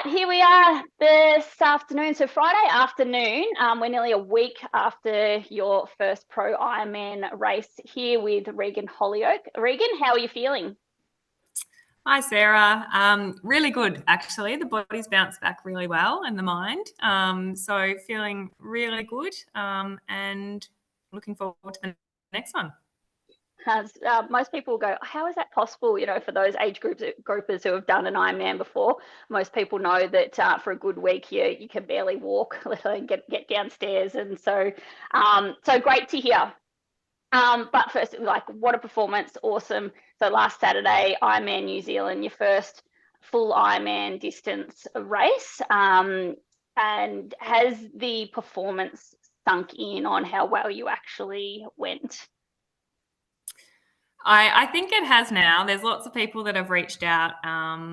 here we are this afternoon. So Friday afternoon, we're nearly a week after your first pro Ironman race here with Regan Hollioake. Regan, how are you feeling? Hi, Sarah. Really good, actually. The body's bounced back really well and the mind. So feeling really good and looking forward to the next one. Most people go, how is that possible? You know, for those age groupers who have done an Ironman before, most people know that for a good week you can barely walk, let alone get downstairs. And so great to hear. But first, like, what a performance. Awesome. So last Saturday, Ironman New Zealand, your first full Ironman distance race. And has the performance sunk in on how well you actually went? I think it has now. There's lots of people that have reached out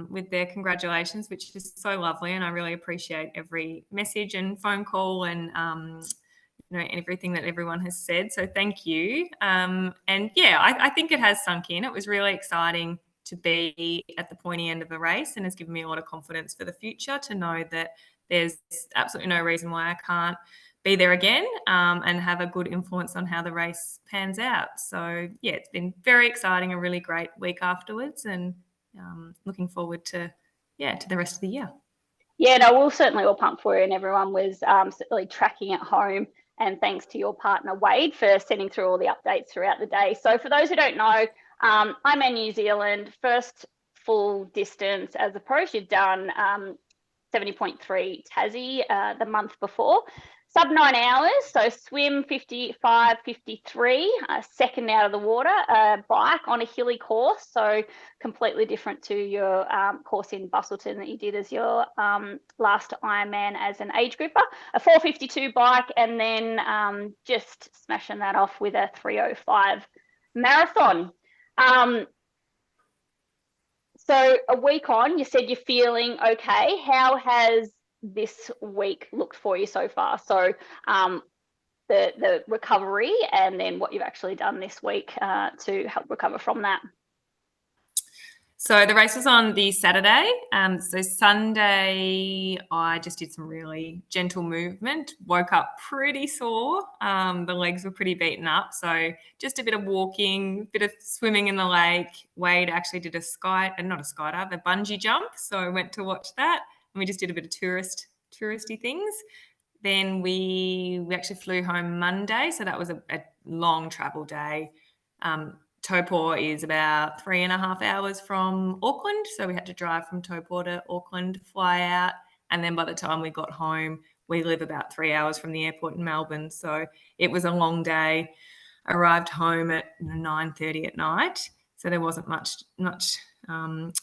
with their congratulations, which is so lovely. And I really appreciate every message and phone call and everything that everyone has said. So thank you. And yeah, I think it has sunk in. It was really exciting to be at the pointy end of the race and has given me a lot of confidence for the future to know that there's absolutely no reason why I can't be there again and have a good influence on how the race pans out. So yeah, it's been very exciting, a really great week afterwards, and looking forward to the rest of the year. Yeah, no, we'll certainly all pump for you, and everyone was certainly tracking at home. And thanks to your partner, Wade, for sending through all the updates throughout the day. So for those who don't know, I'm in New Zealand, first full distance as a pro. She'd done 70.3 Tassie the month before. Sub 9 hours, so swim 55, 53, second out of the water, bike on a hilly course, so completely different to your course in Busselton that you did as your last Ironman as an age grouper. A 4:52 bike, and then just smashing that off with a 3:05 marathon. So a week on, you said you're feeling okay. How has this week looked for you so far? So the recovery and then what you've actually done this week to help recover from that. So the race was on the Saturday. So Sunday, I just did some really gentle movement, woke up pretty sore. The legs were pretty beaten up. So just a bit of walking, a bit of swimming in the lake. Wade actually did a bungee jump. So I went to watch that, and we just did a bit of touristy things. Then we actually flew home Monday. So that was a long travel day. Taupo is about 3.5 hours from Auckland. So we had to drive from Taupo to Auckland, fly out. And then by the time we got home, we live about 3 hours from the airport in Melbourne. So it was a long day. I arrived home at 9:30 at night. So there wasn't much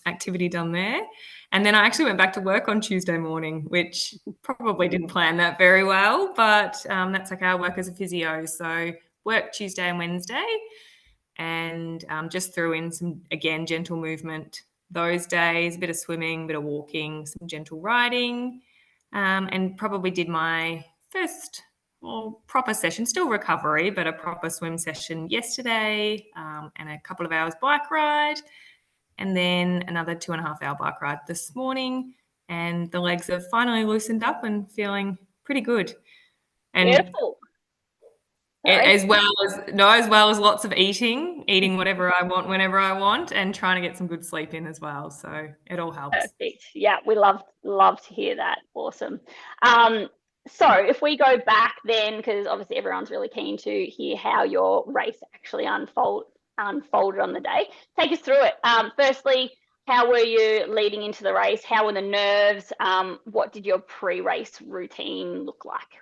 activity done there. And then I actually went back to work on Tuesday morning, which probably didn't plan that very well, but that's okay. I work as a physio. So work Tuesday and Wednesday. And just threw in some, again, gentle movement those days, a bit of swimming, a bit of walking, some gentle riding, and probably did my first proper session, still recovery, but a proper swim session yesterday, and a couple of hours bike ride, and then another 2.5-hour bike ride this morning. And the legs have finally loosened up and feeling pretty good. And beautiful. As well as lots of eating whatever I want whenever I want, and trying to get some good sleep in as well. So it all helps. Perfect. Yeah, we love to hear that. Awesome. So if we go back then, because obviously everyone's really keen to hear how your race actually unfolded on the day. Take us through it. Firstly, how were you leading into the race? How were the nerves? What did your pre-race routine look like?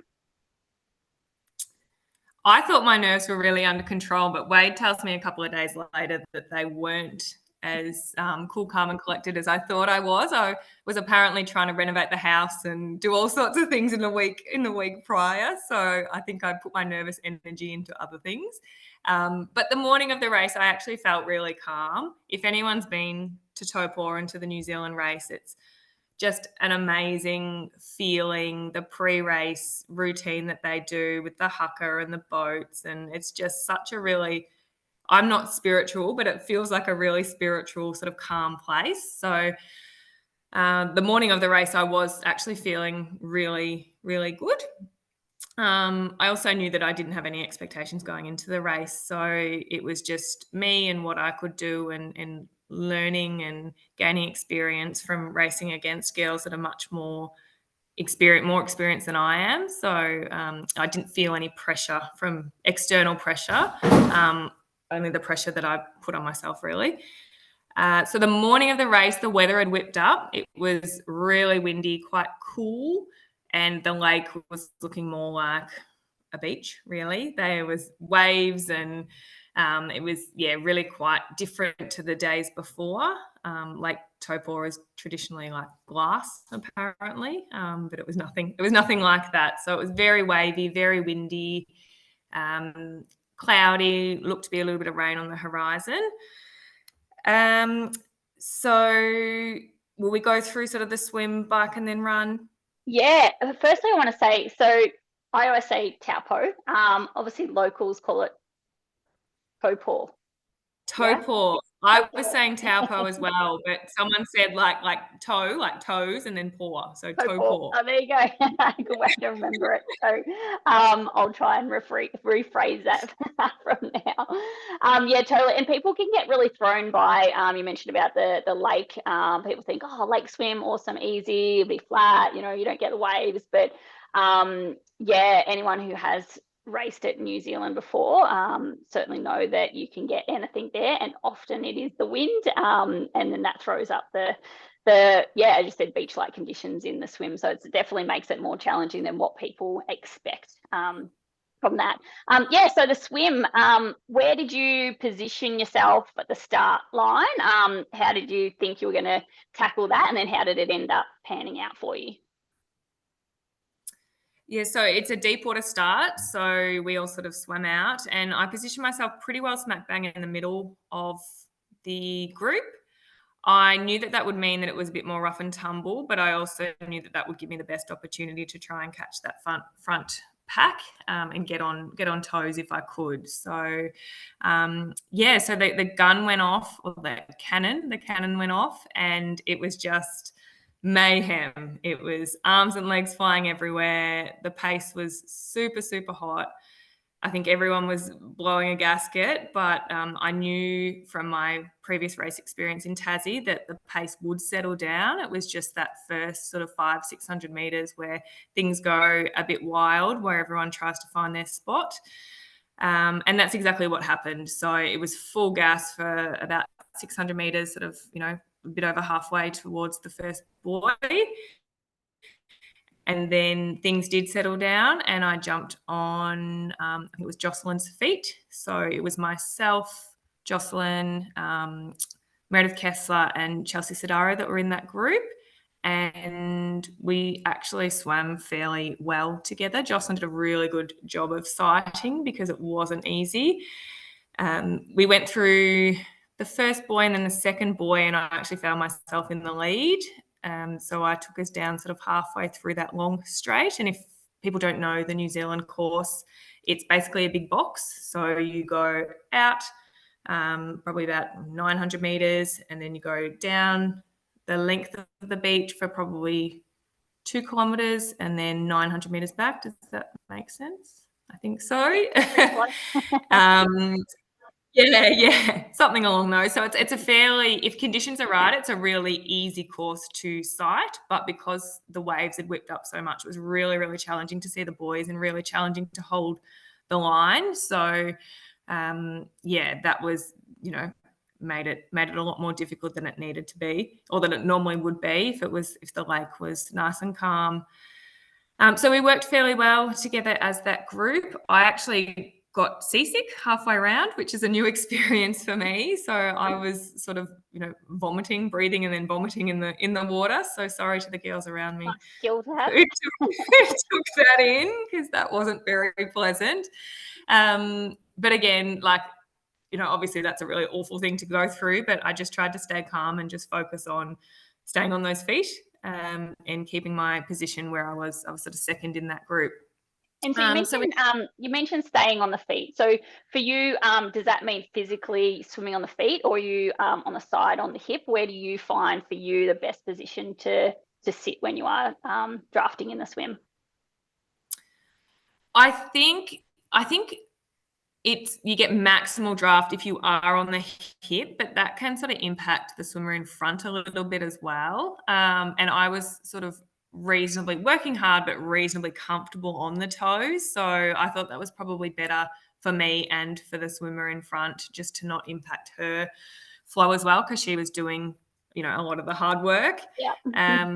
I thought my nerves were really under control, but Wade tells me a couple of days later that they weren't as cool, calm and collected as I thought I was. I was apparently trying to renovate the house and do all sorts of things in the week prior. So I think I put my nervous energy into other things. But the morning of the race, I actually felt really calm. If anyone's been to Taupo or into the New Zealand race, it's just an amazing feeling, the pre-race routine that they do with the haka and the boats. And it's just such a really, I'm not spiritual, but it feels like a really spiritual sort of calm place. So The morning of the race, I was actually feeling really, really good. I also knew that I didn't have any expectations going into the race. So it was just me and what I could do and learning and gaining experience from racing against girls that are much more experienced than I am. So I didn't feel any pressure from external pressure, only the pressure that I put on myself, really. So the morning of the race, the weather had whipped up. It was really windy, quite cool, and the lake was looking more like a beach, really. There was waves and it was, really quite different to the days before. Lake Taupo is traditionally like glass, apparently, but it was nothing like that. So it was very wavy, very windy, cloudy, looked to be a little bit of rain on the horizon. So will we go through sort of the swim, bike, and then run? Yeah, firstly, I want to say, so I always say Taupo. Obviously, locals call it Taupo. Taupo. I was saying Taupo as well, but someone said like toe, like toes, and then paw. So Taupo. Oh, there you go. Good way to remember it. So I'll try and rephrase that from now. Yeah, totally. And people can get really thrown by, you mentioned about the lake. People think, oh, lake swim, awesome, easy, it'll be flat, you don't get the waves. But yeah, anyone who has raced at New Zealand before certainly know that you can get anything there, and often it is the wind, and then that throws up the as you said, beach-like conditions in the swim. So it definitely makes it more challenging than what people expect from that. So the swim, where did you position yourself at the start line? How did you think you were going to tackle that, and then how did it end up panning out for you? Yeah, so it's a deep water start. So we all sort of swam out, and I positioned myself pretty well smack bang in the middle of the group. I knew that would mean that it was a bit more rough and tumble, but I also knew that would give me the best opportunity to try and catch that front pack and get on toes if I could. So so the gun went off, or the cannon went off, and it was just mayhem. It was arms and legs flying everywhere. The pace was super, super hot. I think everyone was blowing a gasket, but I knew from my previous race experience in Tassie that the pace would settle down. It was just that first sort of 500-600 meters where things go a bit wild, where everyone tries to find their spot. And that's exactly what happened. So it was full gas for about 600 meters, sort of, a bit over halfway towards the first buoy. And then things did settle down, and I jumped on, I think it was Jocelyn's feet. So it was myself, Jocelyn, Meredith Kessler, and Chelsea Sidaro that were in that group. And we actually swam fairly well together. Jocelyn did a really good job of sighting because it wasn't easy. We went through the first buoy and then the second buoy, and I actually found myself in the lead. So I took us down sort of halfway through that long straight. And if people don't know the New Zealand course, it's basically a big box. So you go out probably about 900 meters, and then you go down the length of the beach for probably 2 kilometers, and then 900 meters back. Does that make sense? I think so. Yeah, something along those. So it's a fairly, if conditions are right, it's a really easy course to sight. But because the waves had whipped up so much, it was really, really challenging to see the buoys and really challenging to hold the line. So that was, made it a lot more difficult than it needed to be, or than it normally would be if the lake was nice and calm. So we worked fairly well together as that group. I actually got seasick halfway around, which is a new experience for me. So I was sort of, vomiting, breathing, and then vomiting in the water. So sorry to the girls around me who took that in, because that wasn't very pleasant. But again, obviously that's a really awful thing to go through, but I just tried to stay calm and just focus on staying on those feet and keeping my position where I was sort of second in that group. And so you mentioned staying on the feet. So for you, does that mean physically swimming on the feet, or are you on the side on the hip? Where do you find for you the best position to sit when you are drafting in the swim? I think you get maximal draft if you are on the hip, but that can sort of impact the swimmer in front a little bit as well. And I was sort of reasonably working hard, but reasonably comfortable on the toes. So I thought that was probably better for me and for the swimmer in front, just to not impact her flow as well, because she was doing, a lot of the hard work. Yeah.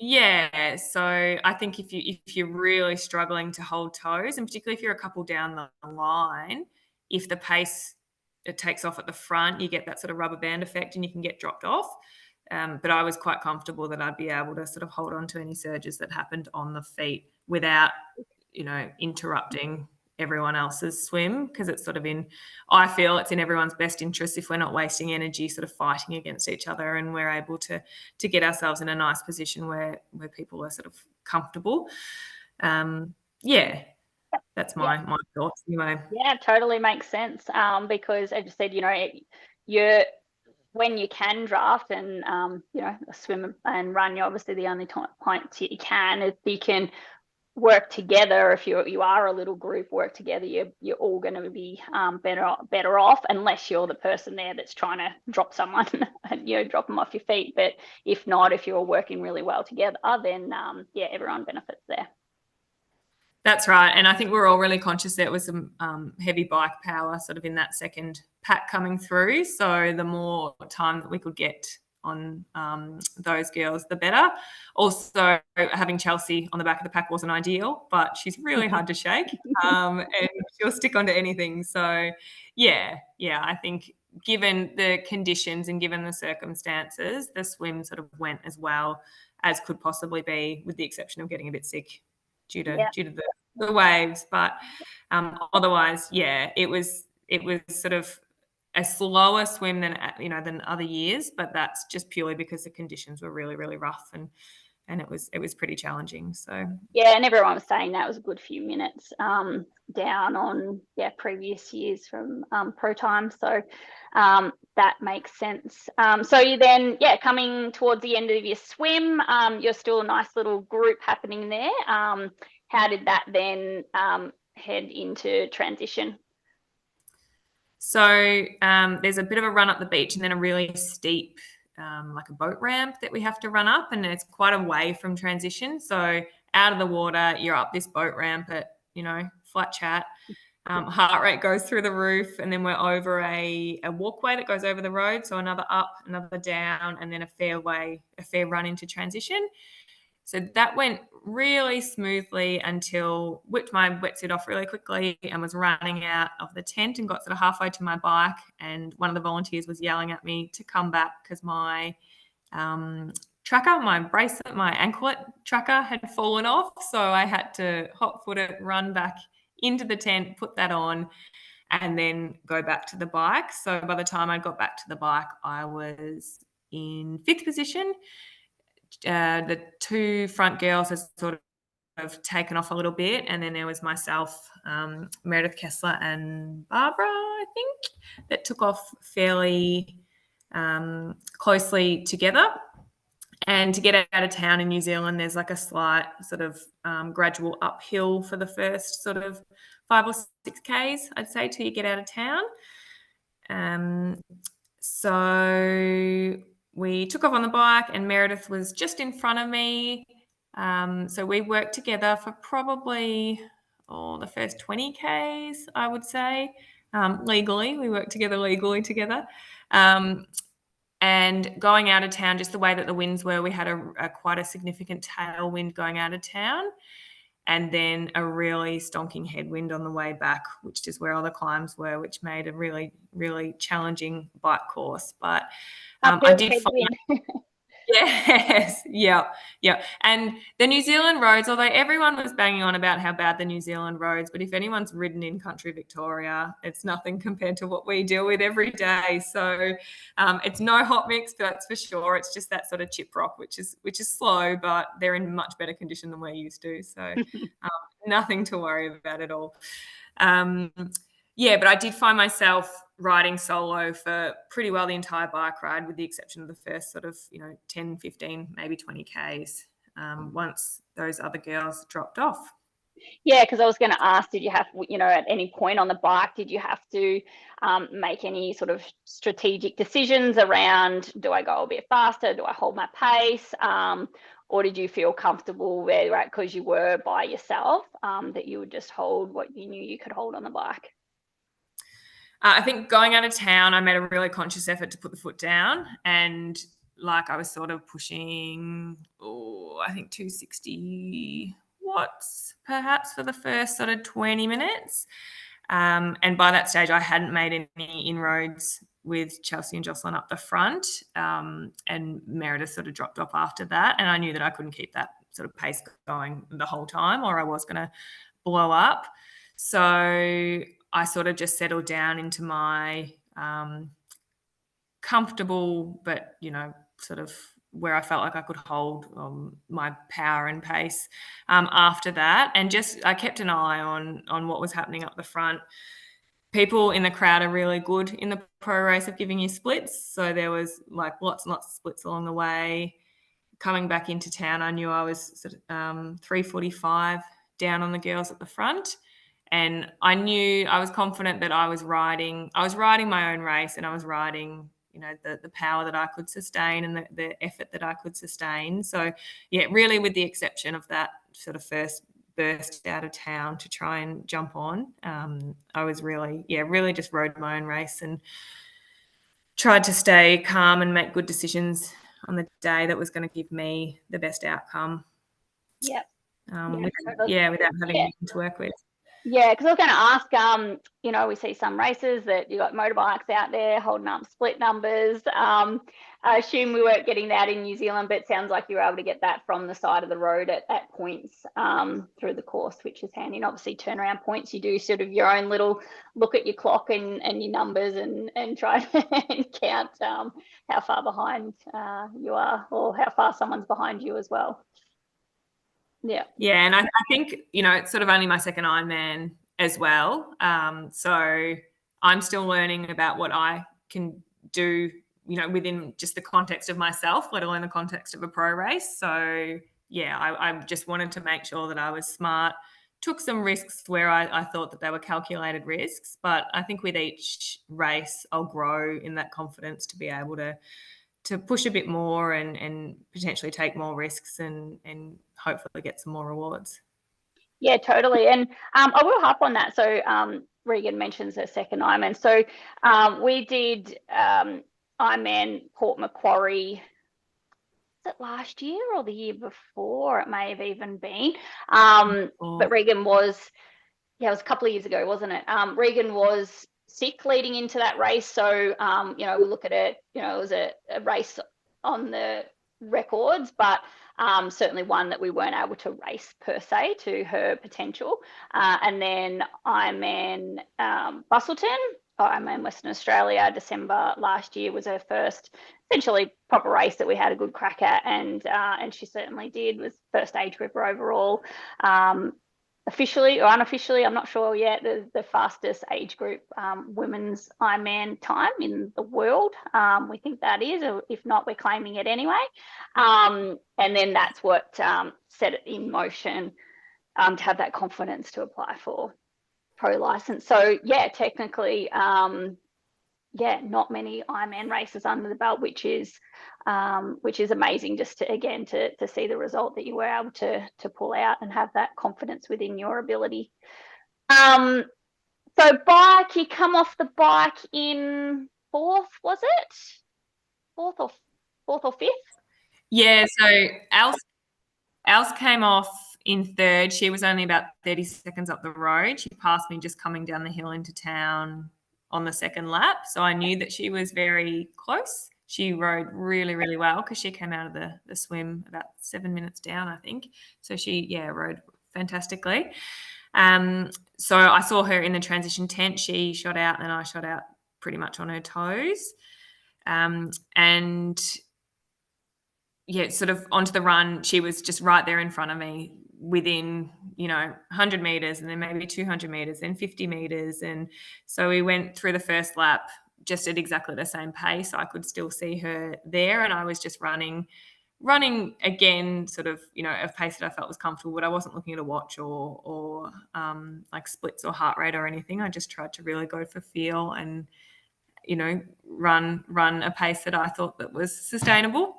Yeah, so I think if you're really struggling to hold toes, and particularly if you're a couple down the line, if the pace it takes off at the front, you get that sort of rubber band effect, and you can get dropped off. But I was quite comfortable that I'd be able to sort of hold on to any surges that happened on the feet without, interrupting everyone else's swim, because it's sort of I feel it's in everyone's best interest if we're not wasting energy sort of fighting against each other, and we're able to get ourselves in a nice position where people are sort of comfortable. Yeah, that's my thoughts anyway. Yeah, totally makes sense. Because as you said, you're when you can draft and swim and run, you're obviously the only points you can. If you can work together, if you are a little group, work together, you're all going to be better off, unless you're the person there that's trying to drop someone and drop them off your feet. But if not, if you're working really well together, then everyone benefits there. That's right. And I think we're all really conscious there was some heavy bike power sort of in that second pack coming through. So the more time that we could get on those girls, the better. Also, having Chelsea on the back of the pack wasn't ideal, but she's really hard to shake, and she'll stick onto anything. So, I think given the conditions and given the circumstances, the swim sort of went as well as could possibly be, with the exception of getting a bit sick due to the waves. But otherwise, it was sort of a slower swim than other years, but that's just purely because the conditions were really, really rough, and it was pretty challenging. So and everyone was saying that was a good few minutes down on previous years from pro time. So that makes sense. So you then coming towards the end of your swim, you're still a nice little group happening there. How did that then head into transition? So there's a bit of a run up the beach, and then a really steep like a boat ramp that we have to run up, and it's quite away from transition. So out of the water, you're up this boat ramp at flat chat. Heart rate goes through the roof, and then we're over a walkway that goes over the road. So another up, another down, and then a fair run into transition. So that went really smoothly until whipped my wetsuit off really quickly and was running out of the tent and got sort of halfway to my bike. And one of the volunteers was yelling at me to come back because my tracker, my bracelet, my anklet tracker had fallen off. So I had to hot foot it, run back into the tent, put that on, and then go back to the bike. So by the time I got back to the bike, I was in 5th position. The 2 front girls had sort of taken off a little bit, and then there was myself, Meredith Kessler, and Barbara, I think, that took off fairly closely together. And to get out of town in New Zealand, there's like a slight sort of gradual uphill for the first sort of 5 or 6 Ks, I'd say, till you get out of town. So we took off on the bike, and Meredith was just in front of me. So we worked together for probably the first 20 Ks, I would say. Legally, we worked together. And going out of town, just the way that the winds were, we had a quite a significant tailwind going out of town, and then a really stonking headwind on the way back, which is where all the climbs were, which made a really, really challenging bike course. But I did find Yes, yeah. And the New Zealand roads, although everyone was banging on about how bad the New Zealand roads, but if anyone's ridden in country Victoria, it's nothing compared to what we deal with every day. So it's no hot mix, that's for sure. It's just that sort of chip rock, which is slow, but they're in much better condition than we're used to. So nothing to worry about at all. But I did find myself riding solo for pretty well the entire bike ride, with the exception of the first sort of, 10, 15, maybe 20 Ks, once those other girls dropped off. Yeah, because I was going to ask, did you have, at any point on the bike, did you have to make any sort of strategic decisions around, do I go a bit faster? Do I hold my pace? Or did you feel comfortable where you're at because you were by yourself, that you would just hold what you knew you could hold on the bike? I think going out of town, I made a really conscious effort to put the foot down, and I was sort of pushing, I think 260 watts perhaps for the first sort of 20 minutes. And by that stage, I hadn't made any inroads with Chelsea and Jocelyn up the front, and Meredith sort of dropped off after that. And I knew that I couldn't keep that sort of pace going the whole time, or I was going to blow up. So I sort of just settled down into my comfortable, but, sort of where I felt like I could hold my power and pace after that. And I kept an eye on what was happening up the front. People in the crowd are really good in the pro race of giving you splits. So there was lots and lots of splits along the way. Coming back into town, I knew I was sort of 3:45 down on the girls at the front. And I knew, I was confident that I was riding my own race, and I was riding, the power that I could sustain and the effort that I could sustain. So, yeah, really with the exception of that sort of first burst out of town to try and jump on, I was really just rode my own race and tried to stay calm and make good decisions on the day that was going to give me the best outcome. Yeah. Without having anything to work with. Yeah, because I was going to ask, we see some races that you got motorbikes out there holding up split numbers. I assume we weren't getting that in New Zealand, but it sounds like you were able to get that from the side of the road at points through the course, which is handy. And obviously turnaround points, you do sort of your own little look at your clock and your numbers and try and count how far behind you are, or how far someone's behind you as well. Yeah. Yeah, and I think, it's sort of only my second Ironman as well. So I'm still learning about what I can do, within just the context of myself, let alone the context of a pro race. So, yeah, I just wanted to make sure that I was smart, took some risks where I thought that they were calculated risks. But I think with each race, I'll grow in that confidence to be able to push a bit more and potentially take more risks and hopefully get some more rewards. Yeah, totally. And I will hop on that. So Regan mentions her second Ironman. So we did Ironman Port Macquarie. Was it last year or the year before? It may have even been. But Regan was, it was a couple of years ago, wasn't it? Regan was sick leading into that race. So, we look at it, it was a race on the records, but certainly one that we weren't able to race per se to her potential. And then Ironman Busselton, Ironman Western Australia, December last year was her first essentially proper race that we had a good crack at, and she certainly did. Was first age grouper overall. Officially or unofficially, I'm not sure yet, the fastest age group women's Ironman time in the world. We think that is, or if not, we're claiming it anyway. And then that's what set it in motion to have that confidence to apply for pro license. So yeah, technically, not many Ironman races under the belt, which is amazing, just to see the result that you were able to pull out and have that confidence within your ability. So bike, you come off the bike in fourth, was it? Fourth or fifth? Yeah, so Alice came off in third. She was only about 30 seconds up the road. She passed me just coming down the hill into town on the second lap. So I knew that she was very close she rode really, really well because she came out of the swim about 7 minutes down, I think. So she, rode fantastically. So I saw her in the transition tent. She shot out and I shot out pretty much on her toes. And sort of onto the run, she was just right there in front of me within, 100 meters, and then maybe 200 meters, then 50 meters. And so we went through the first lap just at exactly the same pace. I could still see her there, and I was just running again, sort of, a pace that I felt was comfortable, but I wasn't looking at a watch or like splits or heart rate or anything. I just tried to really go for feel and, run a pace that I thought that was sustainable.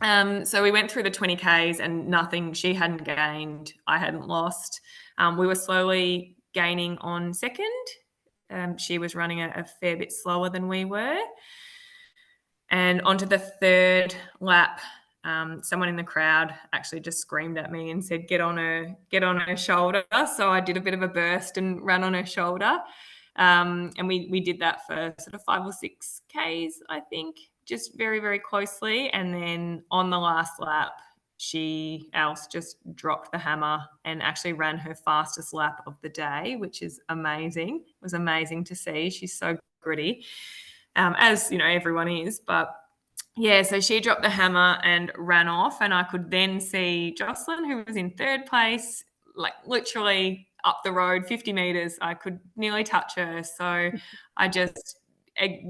So we went through the 20Ks and nothing, she hadn't gained, I hadn't lost. We were slowly gaining on second. She was running a fair bit slower than we were. And onto the third lap, someone in the crowd actually just screamed at me and said, get on her shoulder. So I did a bit of a burst and ran on her shoulder. And we did that for sort of 5 or 6 Ks, I think, just very, very closely. And then on the last lap, Else just dropped the hammer and actually ran her fastest lap of the day, which is amazing. It was amazing to see. She's so gritty, as, everyone is. But yeah, so she dropped the hammer and ran off, and I could then see Jocelyn, who was in third place, like literally up the road 50 meters. I could nearly touch her. So I just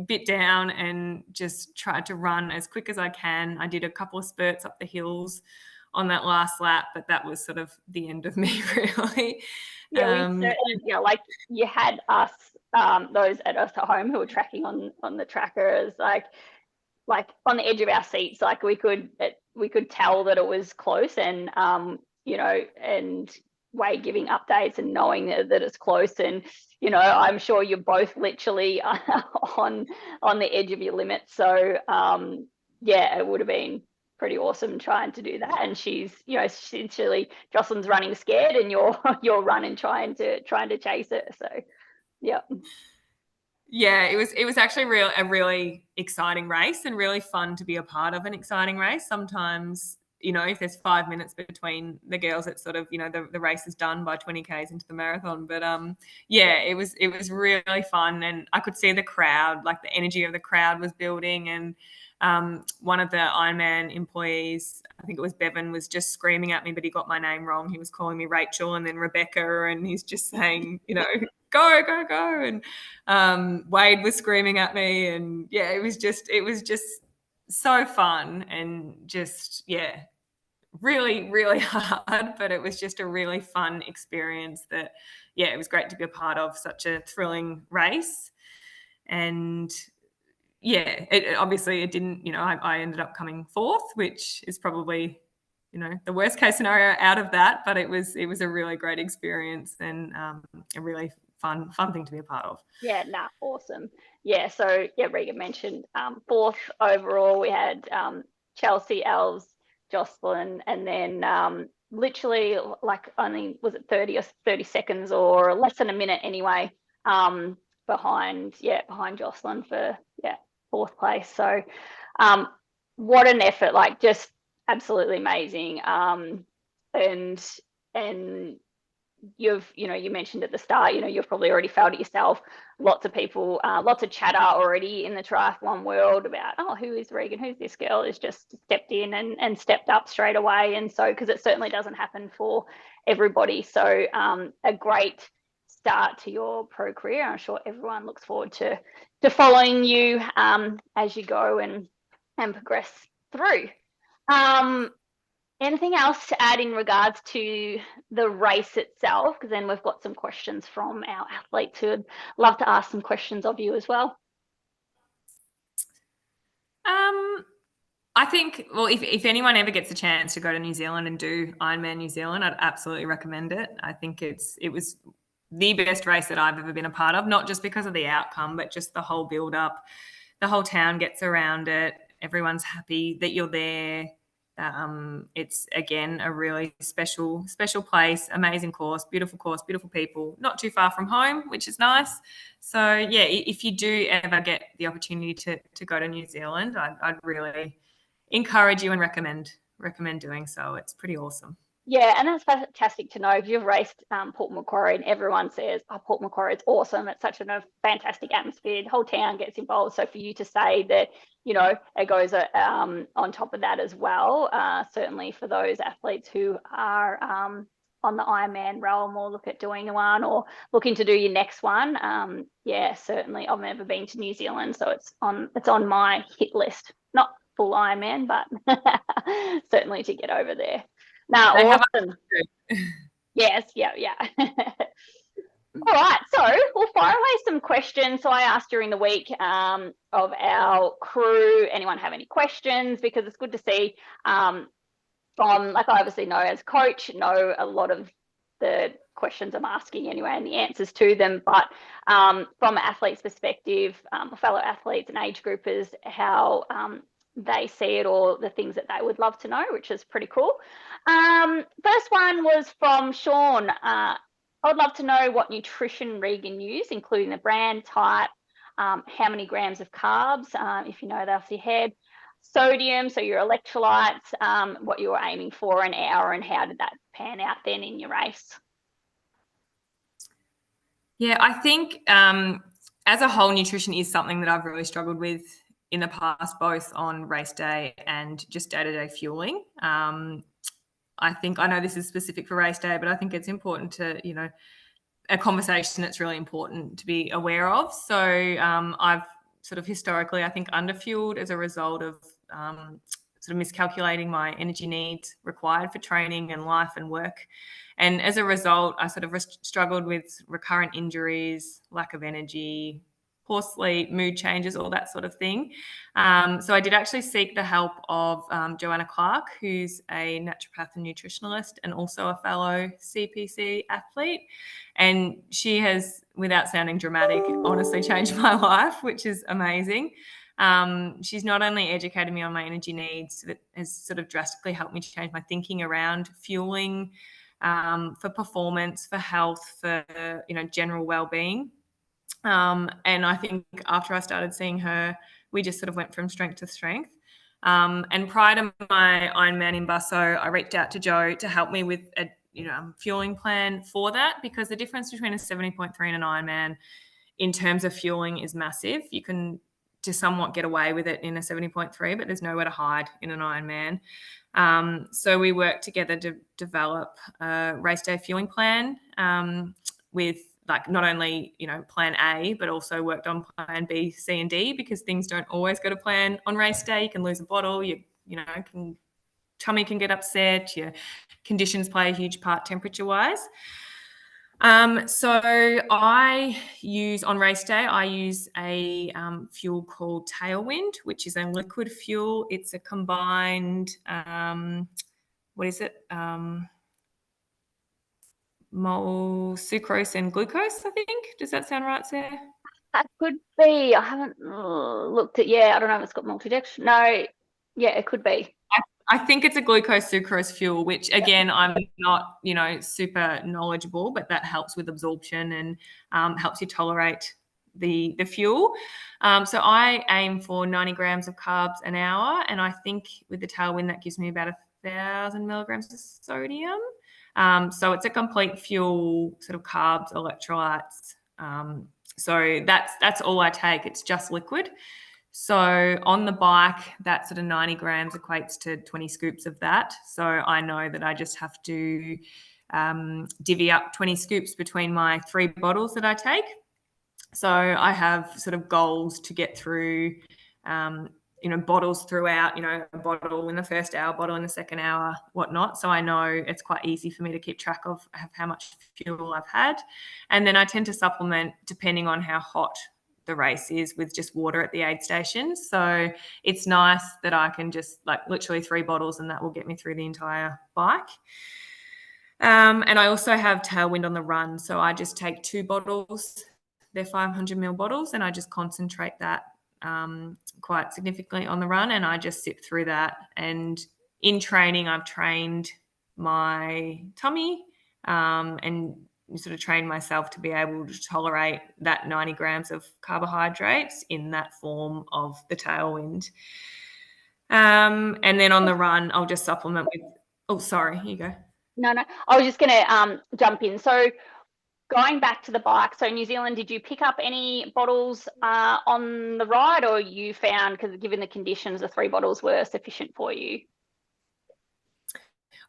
bit down and just tried to run as quick as I can. I did a couple of spurts up the hills on that last lap, but that was sort of the end of me, really. Yeah, we certainly, like you had us, those at us at home who were tracking on the trackers, like on the edge of our seats, like we could tell that it was close, and and Wade giving updates and knowing that it's close, and I'm sure you're both literally on the edge of your limit. So it would have been pretty awesome trying to do that. And she's, essentially Jocelyn's running scared, and you're running trying to chase it. So yeah. Yeah, it was actually a really exciting race, and really fun to be a part of an exciting race. Sometimes, if there's 5 minutes between the girls, it's sort of, the race is done by 20Ks into the marathon. But it was really fun, and I could see the crowd, like the energy of the crowd was building. And one of the Ironman employees, I think it was Bevan, was just screaming at me, but he got my name wrong. He was calling me Rachel and then Rebecca, and he's just saying, go, go, go. And Wade was screaming at me, and it was just so fun, and just, really, really hard, but it was just a really fun experience that, it was great to be a part of such a thrilling race. And it obviously it didn't, I ended up coming fourth, which is probably, the worst case scenario out of that, but it was a really great experience, and a really fun thing to be a part of. Yeah, awesome. Yeah, so Regan mentioned fourth overall. We had Chelsea, Els, Jocelyn, and then literally like only, was it 30 seconds or less than a minute anyway, behind Jocelyn for fourth place. So what an effort, like just absolutely amazing. And you mentioned at the start, you've probably already felt it yourself. Lots of people, lots of chatter already in the triathlon world about, oh, who is Regan? Who's this girl? Is just stepped in and stepped up straight away. And so, because it certainly doesn't happen for everybody. So a great start to your pro career. I'm sure everyone looks forward to following you as you go and progress through. Anything else to add in regards to the race itself? Because then we've got some questions from our athletes who would love to ask some questions of you as well. I think, well, if anyone ever gets a chance to go to New Zealand and do Ironman New Zealand, I'd absolutely recommend it. I think it was the best race that I've ever been a part of, not just because of the outcome, but just the whole build up. The whole town gets around it. Everyone's happy that you're there. It's, again, a really special place, amazing course, beautiful people, not too far from home, which is nice. So, yeah, if you do ever get the opportunity to go to New Zealand, I'd really encourage you and recommend doing so. It's pretty awesome. Yeah, and that's fantastic to know, because you've raced Port Macquarie and everyone says, oh, Port Macquarie is awesome. It's such a fantastic atmosphere. The whole town gets involved. So for you to say that, you know, it goes on top of that as well, certainly for those athletes who are on the Ironman realm or look at doing one or looking to do your next one. Yeah, certainly. I've never been to New Zealand, so it's on my hit list. Not full Ironman, but certainly to get over there. Now, awesome. Yes, yeah. All right, so we'll fire away some questions. So I asked during the week of our crew, anyone have any questions? Because it's good to see from, like, I obviously know as coach, know a lot of the questions I'm asking anyway and the answers to them, but from an athlete's perspective, fellow athletes and age groupers, how they see it, or the things that they would love to know, which is pretty cool. First one was from Sean. I would love to know what nutrition Regan used, including the brand, type, how many grams of carbs, if you know that off your head, sodium, so your electrolytes, what you were aiming for an hour, and how did that pan out then in your race? Yeah, I think as a whole, nutrition is something that I've really struggled with in the past, both on race day and just day-to-day fueling. I think, I know this is specific for race day, but I think it's important to, you know, a conversation that's really important to be aware of. So I've sort of historically, I think, underfueled as a result of sort of miscalculating my energy needs required for training and life and work. And as a result, I sort of struggled with recurrent injuries, lack of energy, poor sleep, mood changes, all that sort of thing. So I did actually seek the help of Joanna Clark, who's a naturopath and nutritionalist and also a fellow CPC athlete. And she has, without sounding dramatic, honestly changed my life, which is amazing. She's not only educated me on my energy needs, but has sort of drastically helped me to change my thinking around fueling, for performance, for health, for, you know, general well-being. And I think after I started seeing her, we just sort of went from strength to strength. And prior to my Ironman in Busso, I reached out to Jo to help me with a fueling plan for that, because the difference between a 70.3 and an Ironman in terms of fueling is massive. You can to somewhat get away with it in a 70.3, but there's nowhere to hide in an Ironman. So we worked together to develop a race day fueling plan with, like, not only, you know, plan A, but also worked on plan B, C, and D, because things don't always go to plan on race day. You can lose a bottle, tummy can get upset, your conditions play a huge part temperature-wise. So I use, on race day, I use a fuel called Tailwind, which is a liquid fuel. It's a combined, sucrose and glucose, I think. Does that sound right, Sarah? That could be. I haven't looked at. Yeah, I don't know if it's got multi-dex. No. Yeah, it could be. I think it's a glucose sucrose fuel, which, again, I'm not, super knowledgeable, but that helps with absorption and helps you tolerate the fuel. So I aim for 90 grams of carbs an hour, and I think with the Tailwind that gives me about 1,000 milligrams of sodium. So it's a complete fuel, sort of carbs, electrolytes. So that's all I take. It's just liquid. So on the bike, that sort of 90 grams equates to 20 scoops of that. So I know that I just have to divvy up 20 scoops between my 3 bottles that I take. So I have sort of goals to get through, bottles throughout, a bottle in the first hour, bottle in the second hour, whatnot. So I know it's quite easy for me to keep track of how much fuel I've had. And then I tend to supplement depending on how hot the race is with just water at the aid stations. So it's nice that I can just, like, literally 3 bottles and that will get me through the entire bike. And I also have Tailwind on the run. So I just take 2 bottles. They're 500 ml bottles, and I just concentrate that quite significantly on the run, and I just sip through that. And in training, I've trained my tummy and sort of trained myself to be able to tolerate that 90 grams of carbohydrates in that form of the tailwind. And then on the run, I'll just supplement with, oh, sorry, here you go. No, I was just going to jump in. So going back to the bike, so New Zealand, did you pick up any bottles on the ride, or you found, because given the conditions, the 3 bottles were sufficient for you?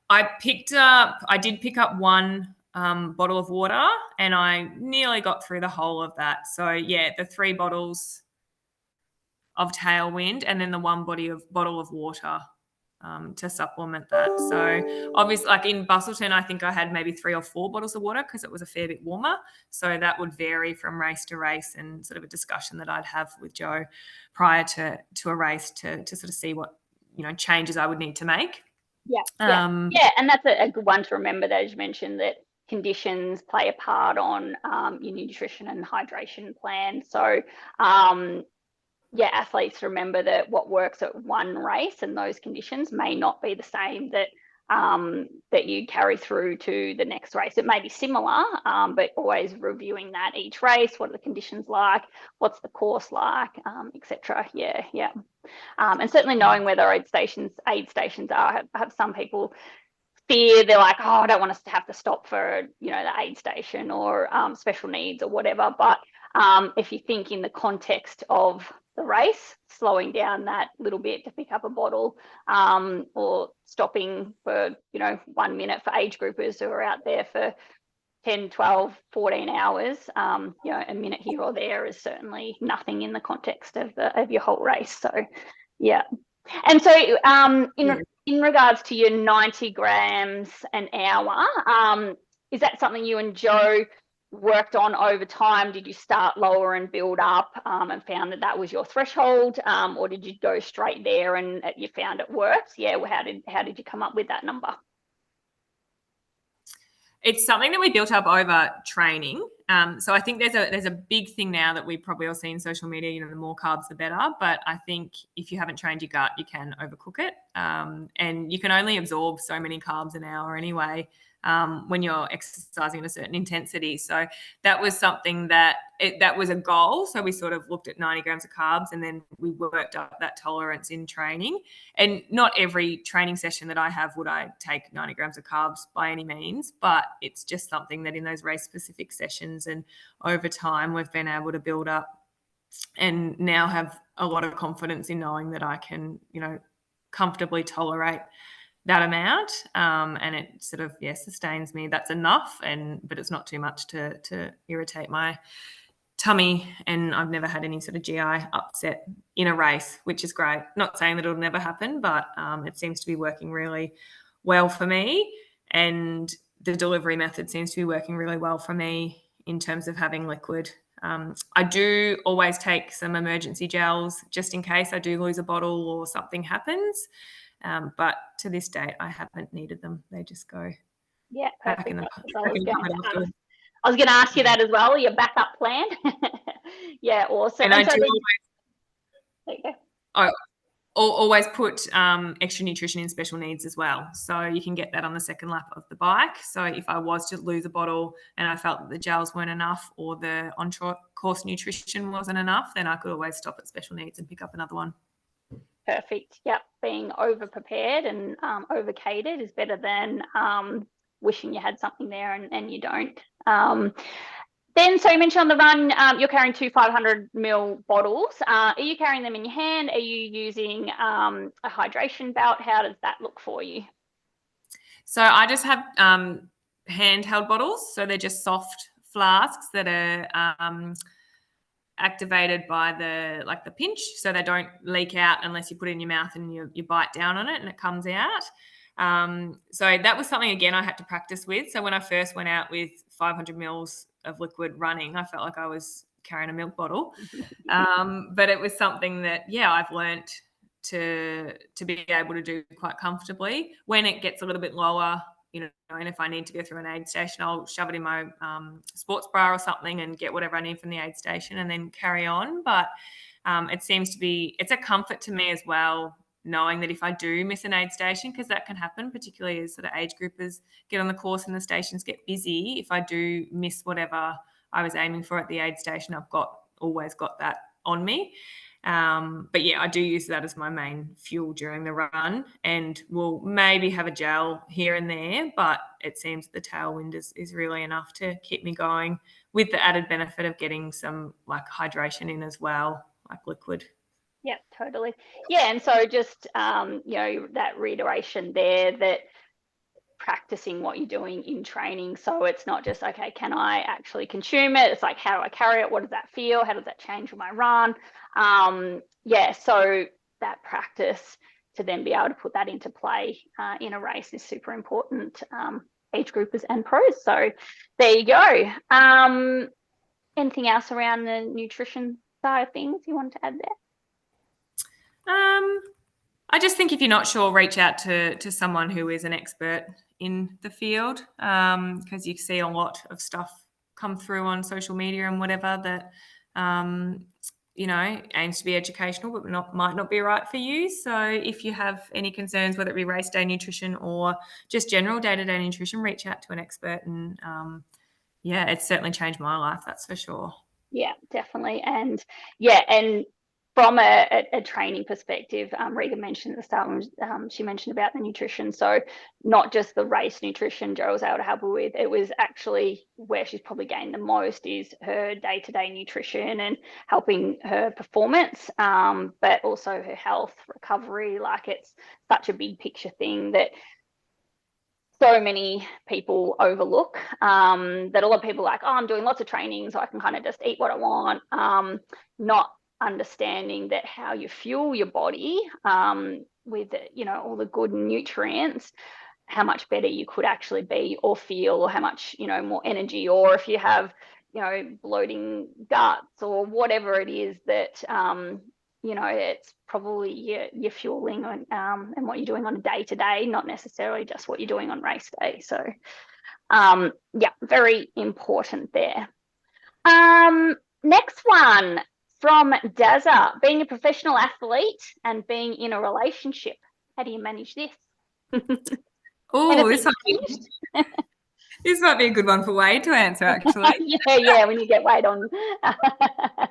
I did pick up 1 bottle of water, and I nearly got through the whole of that. So yeah, the 3 bottles of tailwind, and then the 1 bottle of water to supplement that. So obviously, like in Busselton, I think I had maybe 3 or 4 bottles of water because it was a fair bit warmer. So that would vary from race to race, and sort of a discussion that I'd have with Joe prior to a race to sort of see what, you know, changes I would need to make. Yeah, and that's a good one to remember, that as you mentioned, that conditions play a part on your nutrition and hydration plan. So athletes remember that what works at one race and those conditions may not be the same that that you carry through to the next race. It may be similar, but always reviewing that each race. What are the conditions like? What's the course like? Etc. And certainly knowing where the aid stations are. Have some people fear, they're like, oh, I don't want us to have to stop for, you know, the aid station or special needs or whatever. But if you think in the context of the race, slowing down that little bit to pick up a bottle, or stopping for, you know, 1 minute for age groupers who are out there for 10, 12, 14 hours, you know, a minute here or there is certainly nothing in the context of your whole race. So, yeah. And so in regards to your 90 grams an hour, is that something you and Joe worked on over time? Did you start lower and build up and found that was your threshold, or did you go straight there and you found it works? Yeah, how did you come up with that number? It's something that we built up over training. So I think there's a big thing now that we probably all see in social media, you know, the more carbs, the better. But I think if you haven't trained your gut, you can overcook it. And you can only absorb so many carbs an hour anyway, when you're exercising at a certain intensity. So that was something that was a goal. So we sort of looked at 90 grams of carbs, and then we worked up that tolerance in training. And not every training session that I have would I take 90 grams of carbs by any means, but it's just something that in those race specific sessions and over time we've been able to build up, and now have a lot of confidence in knowing that I can, you know, comfortably tolerate that amount, and it sort of sustains me. That's enough, but it's not too much to irritate my tummy, and I've never had any sort of GI upset in a race, which is great. Not saying that it'll never happen, but it seems to be working really well for me, and the delivery method seems to be working really well for me in terms of having liquid. I do always take some emergency gels just in case I do lose a bottle or something happens. But to this date, I haven't needed them. They just go back in the I was going to ask you that as well, your backup plan. Yeah, awesome. And I do always put extra nutrition in special needs as well. So you can get that on the second lap of the bike. So if I was to lose a bottle and I felt that the gels weren't enough or the on-course nutrition wasn't enough, then I could always stop at special needs and pick up another one. Perfect. Yep. Being over-prepared and over-catered is better than wishing you had something there and you don't. Then, so you mentioned on the run, you're carrying 2 500ml bottles. Are you carrying them in your hand? Are you using a hydration belt? How does that look for you? So I just have handheld bottles. So they're just soft flasks that are activated by the pinch, so they don't leak out unless you put it in your mouth and you bite down on it and it comes out. So that was something, again, I had to practice with. So when I first went out with 500 mils of liquid running, I felt like I was carrying a milk bottle. But it was something that, I've learnt to be able to do quite comfortably. When it gets a little bit lower, you know, and if I need to go through an aid station, I'll shove it in my sports bra or something and get whatever I need from the aid station and then carry on. But it seems to be, it's a comfort to me as well, knowing that if I do miss an aid station, because that can happen, particularly as sort of age groupers get on the course and the stations get busy, if I do miss whatever I was aiming for at the aid station, I've always got that on me. But yeah, I do use that as my main fuel during the run, and we'll maybe have a gel here and there, but it seems the tailwind is really enough to keep me going, with the added benefit of getting some like hydration in as well, like liquid. Yeah, totally. Yeah, and so just that reiteration there, that practicing what you're doing in training, so it's not just, okay, can I actually consume it? It's like, how do I carry it? What does that feel? How does that change with my run? So that practice to then be able to put that into play in a race is super important, age groupers and pros. So there you go. Anything else around the nutrition side of things you wanted to add there? I just think if you're not sure, reach out to someone who is an expert in the field, because you see a lot of stuff come through on social media and whatever that aims to be educational but might not be right for you. So if you have any concerns, whether it be race day nutrition or just general day-to-day nutrition, reach out to an expert. And it's certainly changed my life, that's for sure. Yeah, definitely. And from a training perspective, Regan mentioned at the start, she mentioned about the nutrition. So not just the race nutrition Jo was able to help her with, it was actually where she's probably gained the most is her day-to-day nutrition and helping her performance, but also her health, recovery. Like, it's such a big picture thing that so many people overlook, that a lot of people are like, oh, I'm doing lots of training so I can kind of just eat what I want, not understanding that how you fuel your body with all the good nutrients, how much better you could actually be or feel, or how much more energy, or if you have bloating guts or whatever it is that it's probably your fueling and what you're doing on a day-to-day, not necessarily just what you're doing on race day. So very important there. Next one from Dazza: being a professional athlete and being in a relationship, how do you manage this? Oh, this might be a good one for Wade to answer, actually. yeah, when you get Wade on,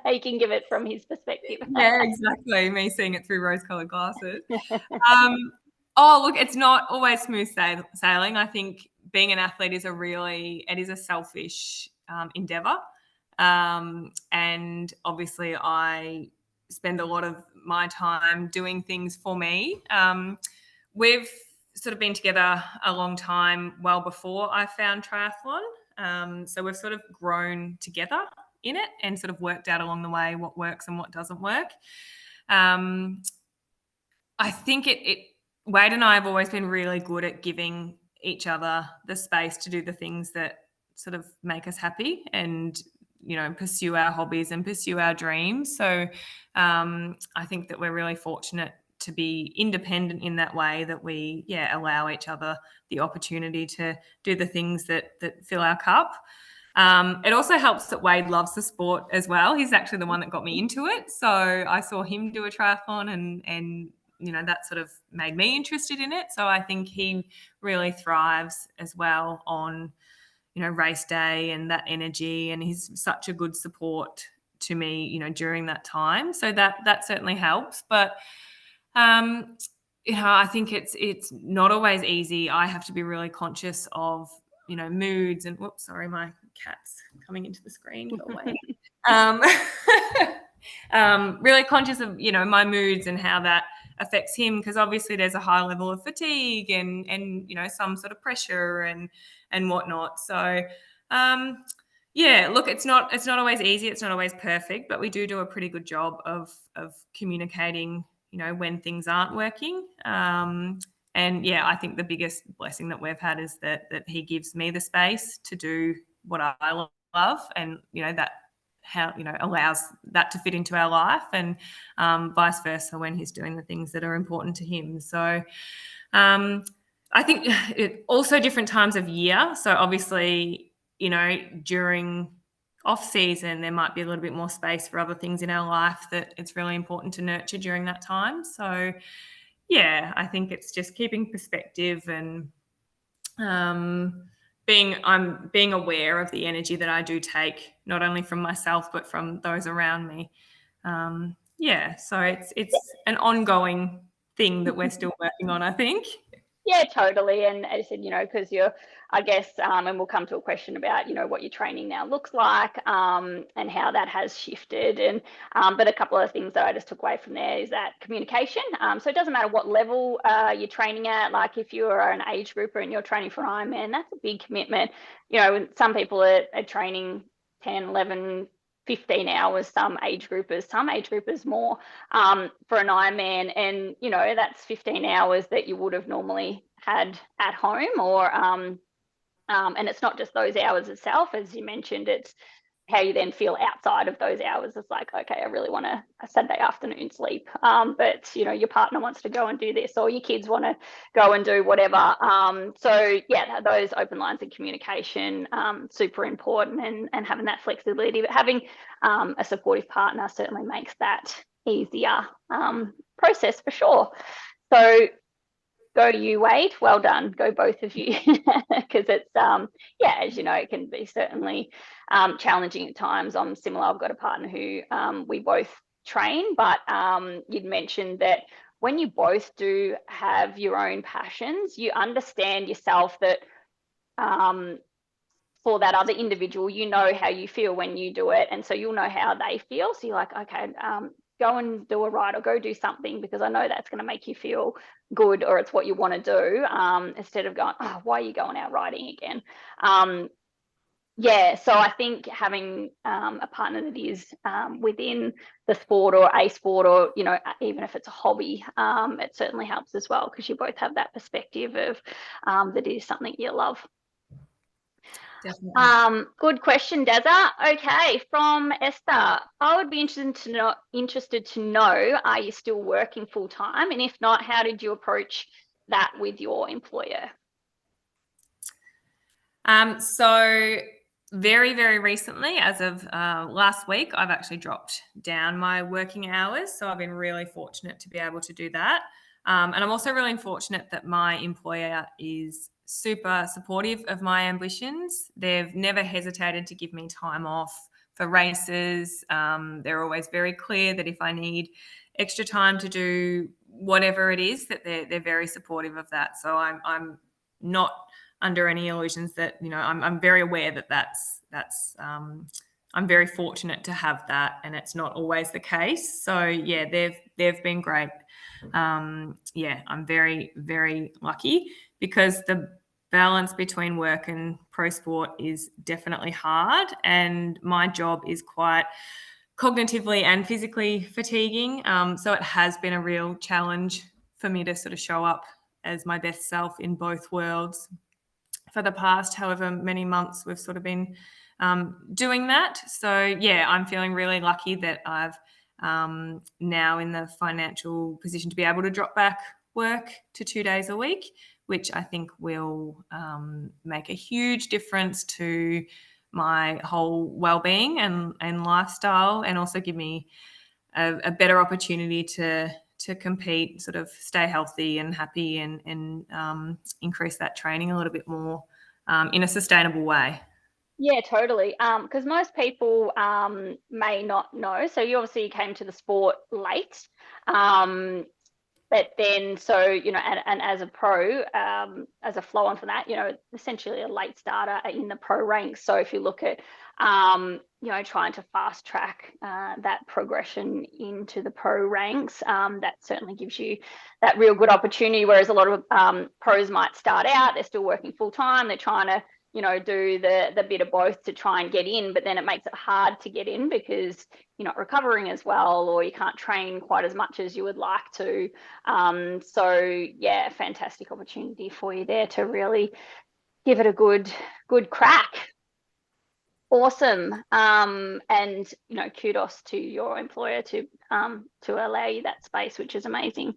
he can give it from his perspective. Yeah, exactly. Me seeing it through rose-coloured glasses. Look, it's not always smooth sailing. I think being an athlete is a selfish endeavour. And obviously I spend a lot of my time doing things for me. We've sort of been together a long time, well before I found triathlon. So we've sort of grown together in it and sort of worked out along the way what works and what doesn't work. I think Wade and I have always been really good at giving each other the space to do the things that sort of make us happy and, pursue our hobbies and pursue our dreams. So I think that we're really fortunate to be independent in that way, that we allow each other the opportunity to do the things that fill our cup. It also helps that Wade loves the sport as well. He's actually the one that got me into it. So I saw him do a triathlon and that sort of made me interested in it. So I think he really thrives as well on, race day and that energy, and he's such a good support to me, during that time. So that certainly helps. But I think it's not always easy. I have to be really conscious of, moods and whoops, sorry, my cat's coming into the screen. Go away. Really conscious of, my moods and how that affects him, because obviously there's a high level of fatigue and some sort of pressure and whatnot. So look, it's not always easy, it's not always perfect, but we do a pretty good job of communicating, when things aren't working. I think the biggest blessing that we've had is that he gives me the space to do what I love, and that how allows that to fit into our life, and vice versa when he's doing the things that are important to him. So I think it also different times of year. So obviously, during off season, there might be a little bit more space for other things in our life that it's really important to nurture during that time. So yeah, I think it's just keeping perspective and being aware of the energy that I do take, not only from myself but from those around me. Yeah, so it's an ongoing thing that we're still working on, I think. Yeah, totally. And as I said, because you're, I guess, and we'll come to a question about, what your training now looks like, and how that has shifted. And but a couple of things that I just took away from there is that communication. So it doesn't matter what level you're training at. Like if you are an age grouper and you're training for Ironman, that's a big commitment. Some people are training 10, 11, 15 hours, some age groupers more, for an Ironman, and that's 15 hours that you would have normally had at home, or and it's not just those hours itself, as you mentioned, it's how you then feel outside of those hours. It's like, okay, I really want a Saturday afternoon sleep, but your partner wants to go and do this, or your kids want to go and do whatever. So yeah, those open lines of communication, super important, and having that flexibility, but having a supportive partner certainly makes that easier process for sure. So go you, Wade. Well done. Go both of you, because it's as you know, it can be certainly challenging at times. I'm similar. I've got a partner who we both train, but you'd mentioned that when you both do have your own passions, you understand yourself that for that other individual, how you feel when you do it, and so you'll know how they feel. So you're like, okay, go and do a ride or go do something because I know that's going to make you feel good, or it's what you want to do, instead of going, oh, why are you going out riding again? So I think having a partner that is within the sport or a sport, or even if it's a hobby, it certainly helps as well, because you both have that perspective of that is something you love. Definitely. Good question, Dazza. Okay, from Esther. I would be interested to know, are you still working full time? And if not, how did you approach that with your employer? So very, very recently, as of last week, I've actually dropped down my working hours. So I've been really fortunate to be able to do that. And I'm also really fortunate that my employer is super supportive of my ambitions. They've never hesitated to give me time off for races. They're always very clear that if I need extra time to do whatever it is, that they're very supportive of that. So I'm not under any illusions that I'm very aware that that's I'm very fortunate to have that, and it's not always the case. So yeah, they've been great. I'm very, very lucky, because the balance between work and pro sport is definitely hard, and my job is quite cognitively and physically fatiguing. So it has been a real challenge for me to sort of show up as my best self in both worlds for the past however many months we've sort of been doing that. So yeah, I'm feeling really lucky that I've now in the financial position to be able to drop back work to 2 days a week, which I think will make a huge difference to my whole well-being and lifestyle, and also give me a better opportunity to compete, sort of stay healthy and happy, and increase that training a little bit more in a sustainable way. Yeah, totally. Because most people may not know. So you obviously came to the sport late. But then, so, and as a pro, as a flow on from that, essentially a late starter in the pro ranks. So if you look at, trying to fast track that progression into the pro ranks, that certainly gives you that real good opportunity. Whereas a lot of pros might start out, they're still working full time, they're trying to do the bit of both to try and get in, but then it makes it hard to get in because you're not recovering as well, or you can't train quite as much as you would like to. So yeah, fantastic opportunity for you there to really give it a good crack. Awesome. And kudos to your employer to allow you that space, which is amazing.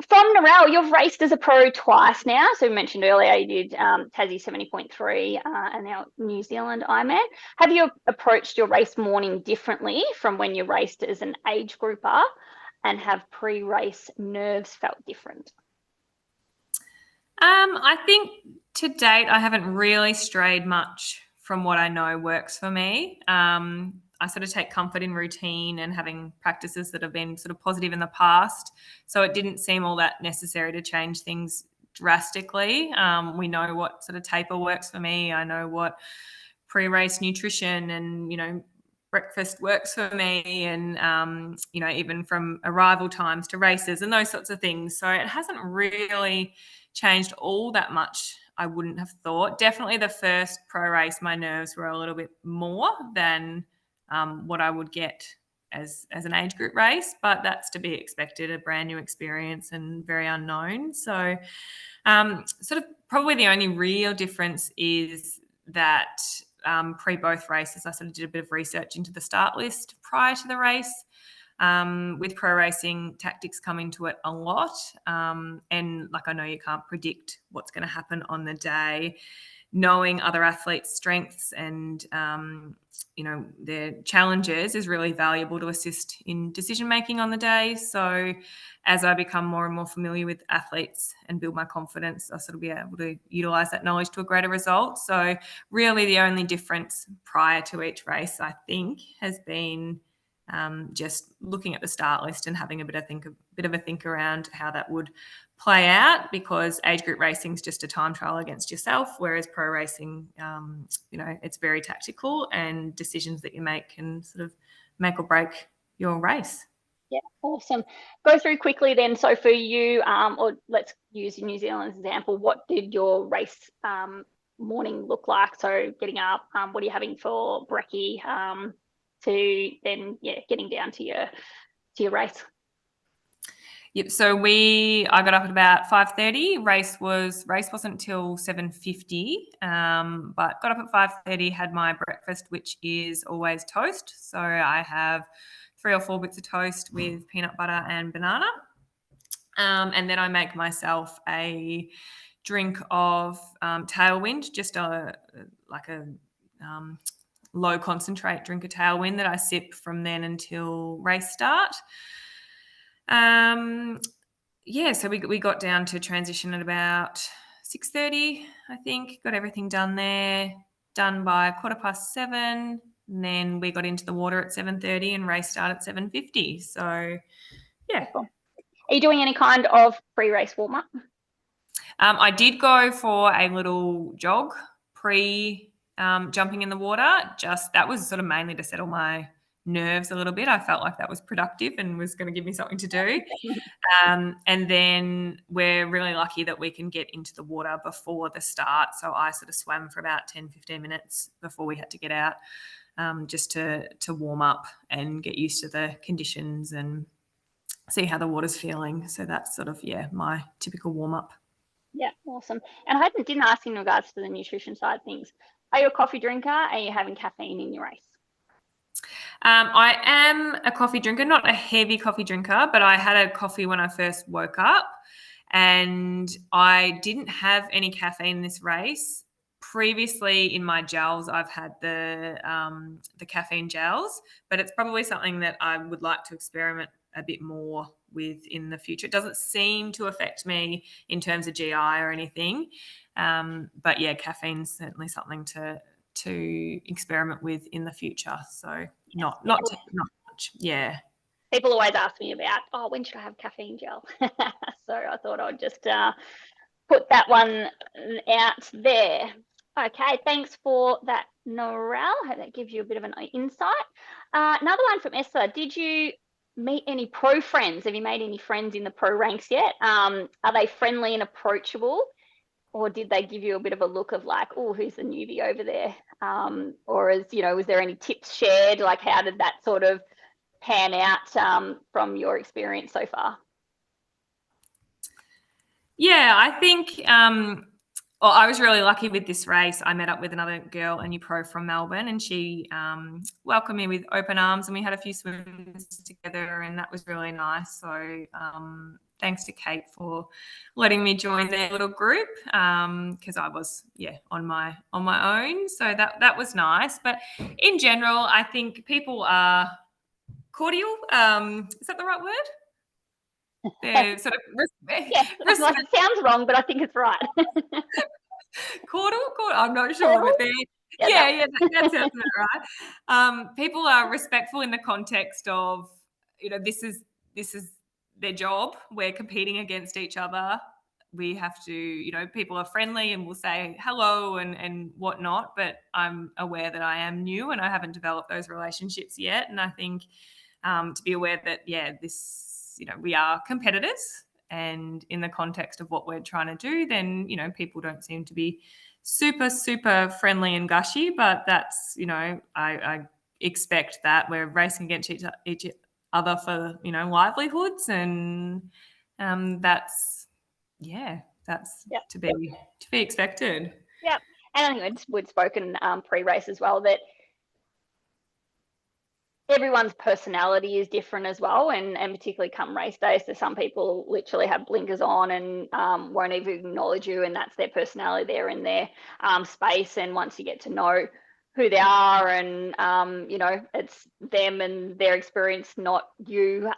From Narelle, you've raced as a pro twice now. So we mentioned earlier you did Tassie 70.3 and now New Zealand Ironman. Have you approached your race morning differently from when you raced as an age grouper? and have pre-race nerves felt different? I think to date, I haven't really strayed much from what I know works for me. I sort of take comfort in routine and having practices that have been sort of positive in the past. So it didn't seem all that necessary to change things drastically. We know what sort of taper works for me. I know what pre-race nutrition and, breakfast works for me, and, even from arrival times to races and those sorts of things. So it hasn't really changed all that much, I wouldn't have thought. Definitely the first pro race, my nerves were a little bit more than what I would get as an age group race, but that's to be expected, a brand new experience and very unknown. So sort of probably the only real difference is that pre both races, I sort of did a bit of research into the start list prior to the race. With pro racing, tactics come into it a lot. And I know you can't predict what's going to happen on the day. Knowing other athletes' strengths and, their challenges is really valuable to assist in decision making on the day. So as I become more and more familiar with athletes and build my confidence, I'll sort of be able to utilise that knowledge to a greater result. So really the only difference prior to each race, I think, has been just looking at the start list and having a bit of a think around how that would play out, because age group racing is just a time trial against yourself, whereas pro racing, it's very tactical, and decisions that you make can sort of make or break your race. Yeah, awesome. Go through quickly then. So for you, or let's use New Zealand's example, what did your race morning look like? So getting up, what are you having for brekkie, to then getting down to your race? Yep. So I got up at about 5:30. Race wasn't till 7:50. But got up at 5:30, had my breakfast, which is always toast. So I have 3 or 4 bits of toast with peanut butter and banana. And then I make myself a drink of Tailwind, just a low concentrate drink of Tailwind that I sip from then until race start. So we got down to transition at about 6:30, I think. Got everything done there, done by 7:15. And then we got into the water at 7:30 and race start at 7:50. So, yeah. Cool. Are you doing any kind of pre-race warm-up? I did go for a little jog jumping in the water. Just that was sort of mainly to settle my nerves a little bit. I felt like that was productive and was going to give me something to do. And then we're really lucky that we can get into the water before the start. So I sort of swam for about 10, 15 minutes before we had to get out, just to warm up and get used to the conditions and see how the water's feeling. So that's sort of, my typical warm up. Yeah, awesome. And I didn't ask in regards to the nutrition side of things. Are you a coffee drinker? Are you having caffeine in your race? I am a coffee drinker, not a heavy coffee drinker, but I had a coffee when I first woke up, and I didn't have any caffeine in this race. Previously in my gels, I've had the caffeine gels, but it's probably something that I would like to experiment a bit more with in the future. It doesn't seem to affect me in terms of GI or anything. But yeah, caffeine's certainly something to experiment with in the future. So not much. Yeah. People always ask me about, when should I have caffeine gel? So I thought I'd just put that one out there. Okay, thanks for that, Norel. I hope that gives you a bit of an insight. Another one from Esther. Did you meet any pro friends? Have you made any friends in the pro ranks yet? Are they friendly and approachable? Or did they give you a bit of a look of like, oh, who's the newbie over there? Or was there any tips shared? Like, how did that sort of pan out from your experience so far? Yeah, I think I was really lucky with this race. I met up with another girl, a new pro from Melbourne, and she welcomed me with open arms, and we had a few swims together, and that was really nice. So thanks to Kate for letting me join their little group, because I was on my own. So that was nice. But in general, I think people are cordial. Is that the right word? They're sort of Yeah, like it sounds wrong, but I think it's right. Caudal? I'm not sure, but they're Yeah, that sounds about right. People are respectful in the context of, this is their job. We're competing against each other. We have to, people are friendly and will say hello and whatnot, but I'm aware that I am new and I haven't developed those relationships yet. And I think to be aware that, we are competitors, and in the context of what we're trying to do, then, people don't seem to be super, super friendly and gushy, but that's, I expect that we're racing against each other for, livelihoods, and that's to be expected. Yeah. And I think we'd spoken pre-race as well that everyone's personality is different as well, and particularly come race day. So some people literally have blinkers on and won't even acknowledge you, and that's their personality. They're in their space, and once you get to know who they are, and it's them and their experience, not you.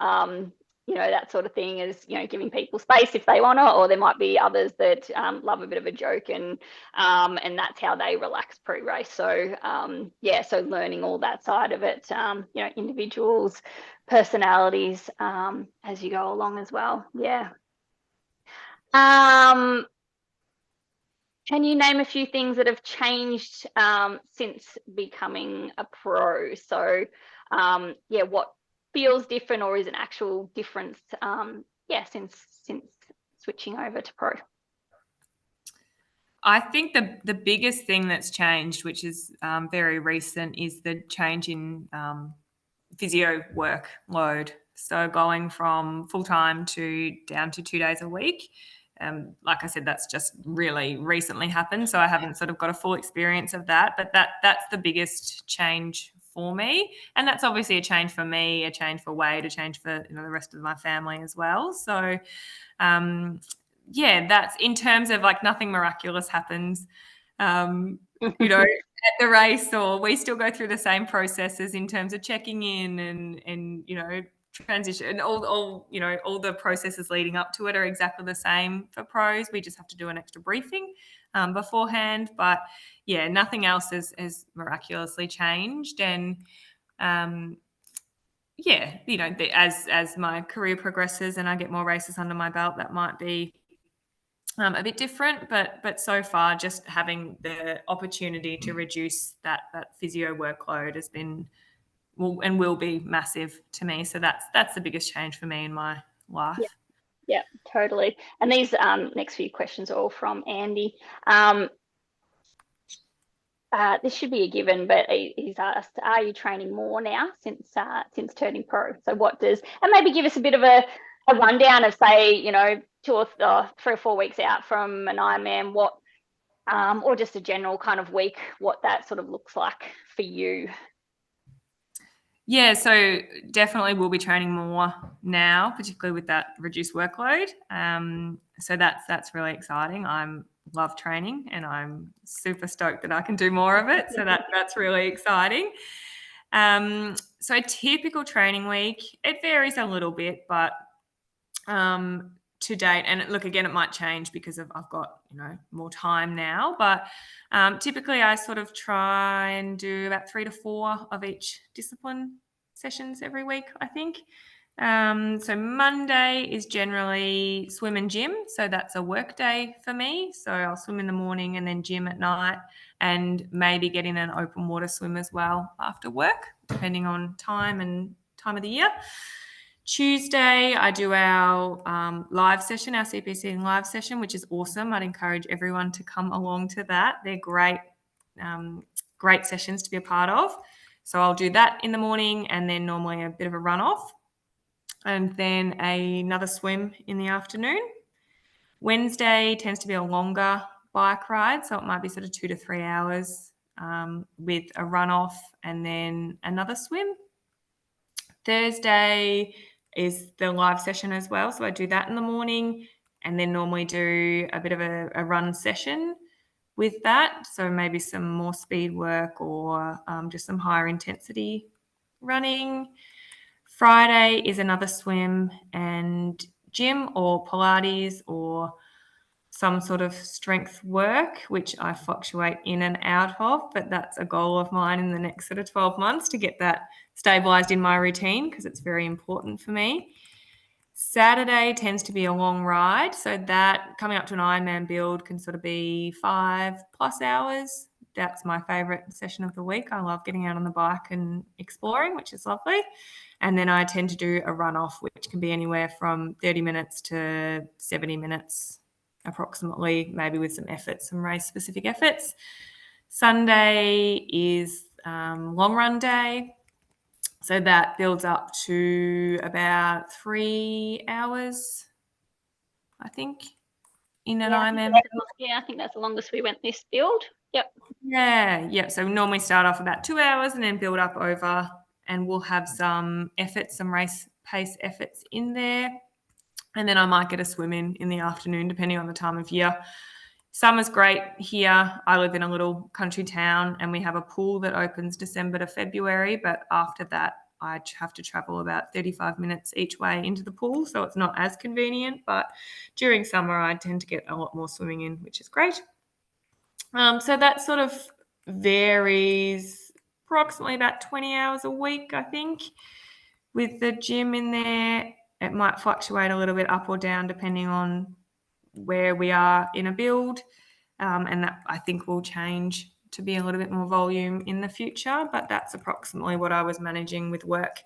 That sort of thing is, giving people space if they want to, or there might be others that love a bit of a joke, and that's how they relax pre-race. So so learning all that side of it, individuals, personalities, as you go along as well. Yeah. Can you name a few things that have changed since becoming a pro? So what feels different, or is an actual difference since switching over to pro? I think the biggest thing that's changed, which is very recent, is the change in physio workload. So going from full-time to down to 2 days a week. Like I said, that's just really recently happened, so I haven't sort of got a full experience of that, but that's the biggest change for me. And that's obviously a change for me, a change for Wade, a change for the rest of my family as well. So that's in terms of, like, nothing miraculous happens at the race, or we still go through the same processes in terms of checking in and transition, and all the processes leading up to it are exactly the same for pros. We just have to do an extra briefing beforehand, but nothing else has miraculously changed. And as my career progresses and I get more races under my belt, that might be a bit different, but so far, just having the opportunity to reduce that physio workload has been and will be massive to me. So that's the biggest change for me in my life. Yeah, totally. And these next few questions are all from Andy. This should be a given, but he's asked, are you training more now since turning pro? So and maybe give us a bit of a rundown of, say, 2 or 3 or 4 weeks out from an Ironman, or just a general kind of week, what that sort of looks like for you. Yeah, so definitely we'll be training more now, particularly with that reduced workload. So that's really exciting. I love training, and I'm super stoked that I can do more of it. So that's really exciting. So a typical training week, it varies a little bit, but to date, and look, again, it might change because I've got more time now, but typically I sort of try and do about 3 to 4 of each discipline sessions every week, I think. So Monday is generally swim and gym, so that's a work day for me. So I'll swim in the morning and then gym at night, and maybe get in an open water swim as well after work, depending on time of the year. Tuesday, I do our live session, our CPC live session, which is awesome. I'd encourage everyone to come along to that. They're great sessions to be a part of. So I'll do that in the morning, and then normally a bit of a run off, and then another swim in the afternoon. Wednesday tends to be a longer bike ride, so it might be sort of 2 to 3 hours with a run off and then another swim. Thursday is the live session as well, so I do that in the morning, and then normally do a bit of a run session with that, so maybe some more speed work or just some higher intensity running. Friday is another swim, and gym or Pilates or some sort of strength work, which I fluctuate in and out of, but that's a goal of mine in the next sort of 12 months to get that stabilized in my routine because it's very important for me. Saturday tends to be a long ride, so that coming up to an Ironman build can sort of be 5+ hours. That's my favorite session of the week. I love getting out on the bike and exploring, which is lovely. And then I tend to do a run-off, which can be anywhere from 30 minutes to 70 minutes approximately, maybe with some efforts, some race-specific efforts. Sunday is long run day. So that builds up to about 3 hours, I think, in an Ironman. I think that's the longest we went this build. Yep. Yeah. So we normally start off about 2 hours and then build up over, and we'll have some efforts, some race pace efforts in there. And then I might get a swim in the afternoon, depending on the time of year. Summer's great here. I live in a little country town and we have a pool that opens December to February, but after that, I have to travel about 35 minutes each way into the pool, so it's not as convenient. But during summer, I tend to get a lot more swimming in, which is great. So that sort of varies approximately about 20 hours a week, I think. With the gym in there, it might fluctuate a little bit up or down depending on where we are in a build. And that I think will change to be a little bit more volume in the future, but that's approximately what I was managing with work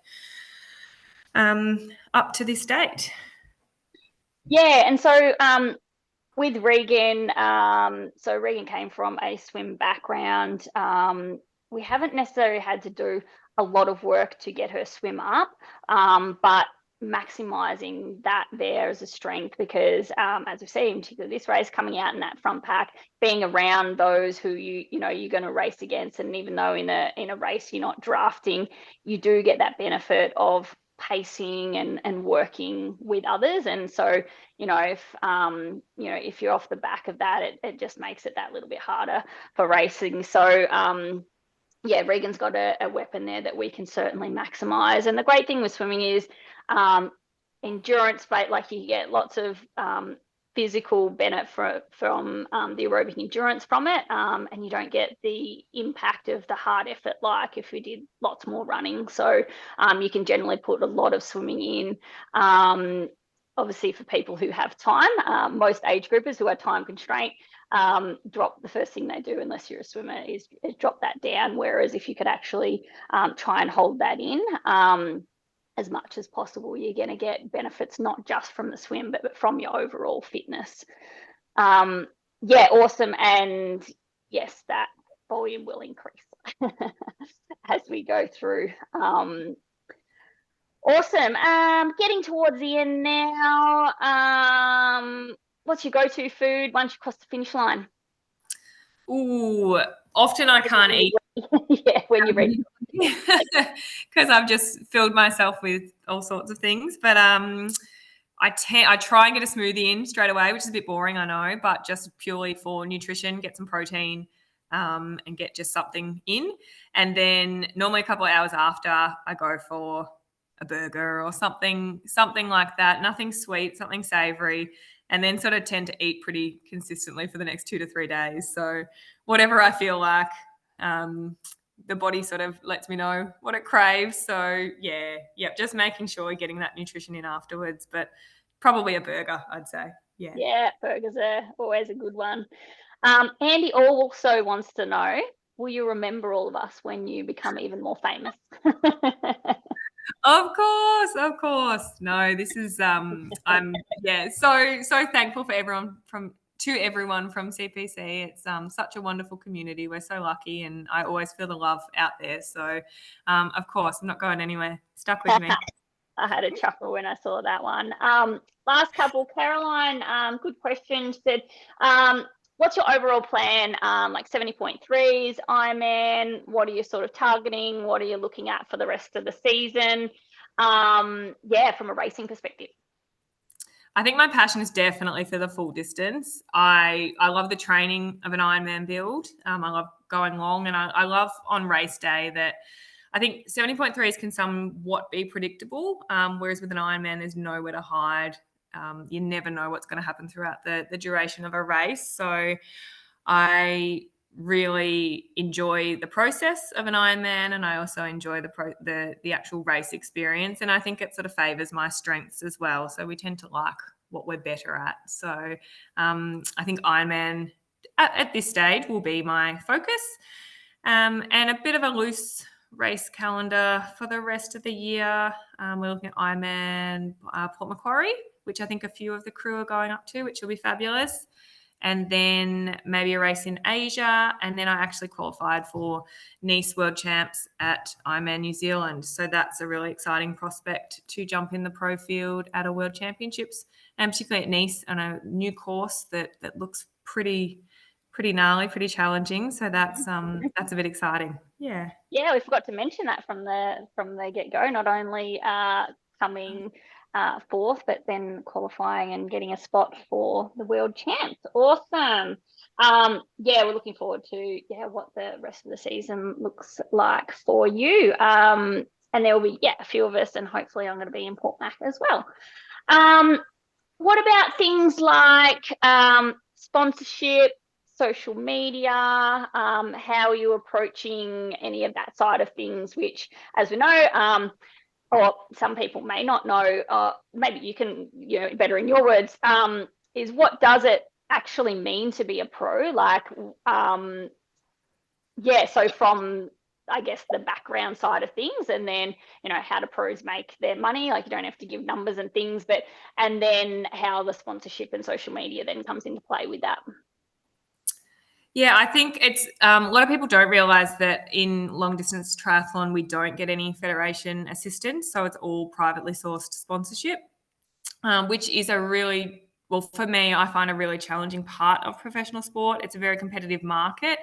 up to this date. Yeah, and so with Regan, so Regan came from a swim background. We haven't necessarily had to do a lot of work to get her swim up, but maximizing that there as a strength because as we've seen, particularly this race, coming out in that front pack, being around those who you know you're going to race against, and even though in a race you're not drafting, you do get that benefit of pacing and working with others. And so if you're off the back of that, it just makes it that little bit harder for racing. So yeah, Regan's got a weapon there that we can certainly maximize. And the great thing with swimming is endurance, like you get lots of physical benefit from the aerobic endurance from it, and you don't get the impact of the hard effort like if we did lots more running. So you can generally put a lot of swimming in. Obviously, for people who have time, most age groupers who are time constrained, drop the first thing they do, unless you're a swimmer, is drop that down. Whereas if you could actually try and hold that in as much as possible, you're going to get benefits not just from the swim, but from your overall fitness. Yeah, awesome. And yes, that volume will increase as we go through. Awesome. Getting towards the end now. What's your go-to food once you cross the finish line? Ooh, often I can't eat. Yeah, when you're ready. Because I've just filled myself with all sorts of things. But I try and get a smoothie in straight away, which is a bit boring, I know, but just purely for nutrition, get some protein and get just something in. And then normally a couple of hours after, I go for a burger or something like that. Nothing sweet, something savory, and then sort of tend to eat pretty consistently for the next 2 to 3 days. So whatever I feel like, the body sort of lets me know what it craves. So just making sure we're getting that nutrition in afterwards, but probably a burger, I'd say. Yeah, burgers are always a good one. Andy also wants to know, will you remember all of us when you become even more famous? Of course. No, this is I'm so thankful for everyone from CPC. It's such a wonderful community. We're so lucky, and I always feel the love out there. So of course, I'm not going anywhere. Stuck with me. I had a chuckle when I saw that one. Last couple, Caroline, good question. She said, what's your overall plan? Like 70.3s, Ironman, what are you sort of targeting? What are you looking at for the rest of the season? From a racing perspective. I think my passion is definitely for the full distance. I love the training of an Ironman build. I love going long, and I love on race day that I think 70.3s can somewhat be predictable, whereas with an Ironman, there's nowhere to hide. you never know what's going to happen throughout the duration of a race. So I really enjoy the process of an Ironman, and I also enjoy the actual race experience. And I think it sort of favours my strengths as well. So we tend to like what we're better at. So I think Ironman at this stage will be my focus, and a bit of a loose race calendar for the rest of the year. We're looking at Ironman Port Macquarie, which I think a few of the crew are going up to, which will be fabulous. And then maybe a race in Asia. And then I actually qualified for Nice World Champs at Ironman New Zealand. So that's a really exciting prospect to jump in the pro field at a World Championships, and particularly at Nice on a new course that looks pretty gnarly, pretty challenging. So that's a bit exciting. Yeah. Yeah, we forgot to mention that from the get-go, not only coming fourth, but then qualifying and getting a spot for the World Champs. Awesome. Yeah, we're looking forward to what the rest of the season looks like for you. And there will be a few of us, and hopefully I'm going to be in Port Mac as well. What about things like sponsorship, social media? How are you approaching any of that side of things, which, as we know, or some people may not know, maybe you can, better in your words, is what does it actually mean to be a pro? Like, so from, I guess, the background side of things, and then, how do pros make their money? Like, you don't have to give numbers and things, and then how the sponsorship and social media then comes into play with that. Yeah, I think it's a lot of people don't realise that in long distance triathlon we don't get any federation assistance, so it's all privately sourced sponsorship, which is for me, I find a really challenging part of professional sport. It's a very competitive market,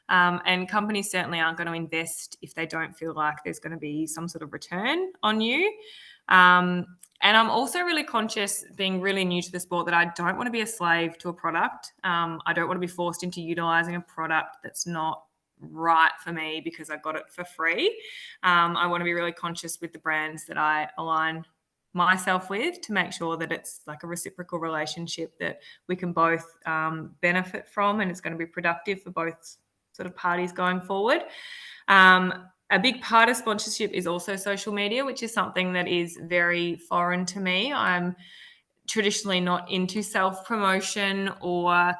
and companies certainly aren't going to invest if they don't feel like there's going to be some sort of return on you. And I'm also really conscious, being really new to the sport, that I don't want to be a slave to a product. I don't want to be forced into utilising a product that's not right for me because I got it for free. I want to be really conscious with the brands that I align myself with, to make sure that it's like a reciprocal relationship that we can both benefit from, and it's going to be productive for both sort of parties going forward. A big part of sponsorship is also social media, which is something that is very foreign to me. I'm traditionally not into self-promotion or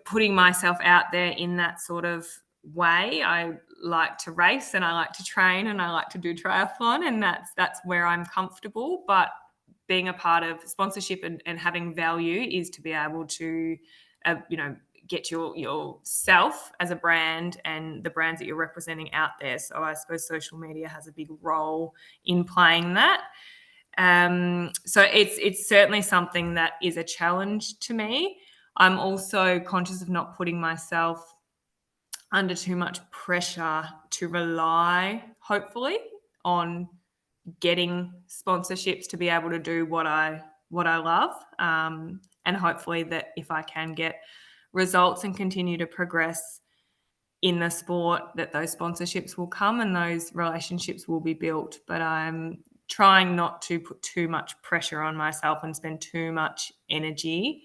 putting myself out there in that sort of way. I like to race, and I like to train, and I like to do triathlon, and that's where I'm comfortable. But being a part of sponsorship and having value is to be able to get yourself as a brand and the brands that you're representing out there. So I suppose social media has a big role in playing that. So it's certainly something that is a challenge to me. I'm also conscious of not putting myself under too much pressure to rely, hopefully, on getting sponsorships to be able to do what I love. And hopefully that if I can get results and continue to progress in the sport, that those sponsorships will come and those relationships will be built. But I'm trying not to put too much pressure on myself and spend too much energy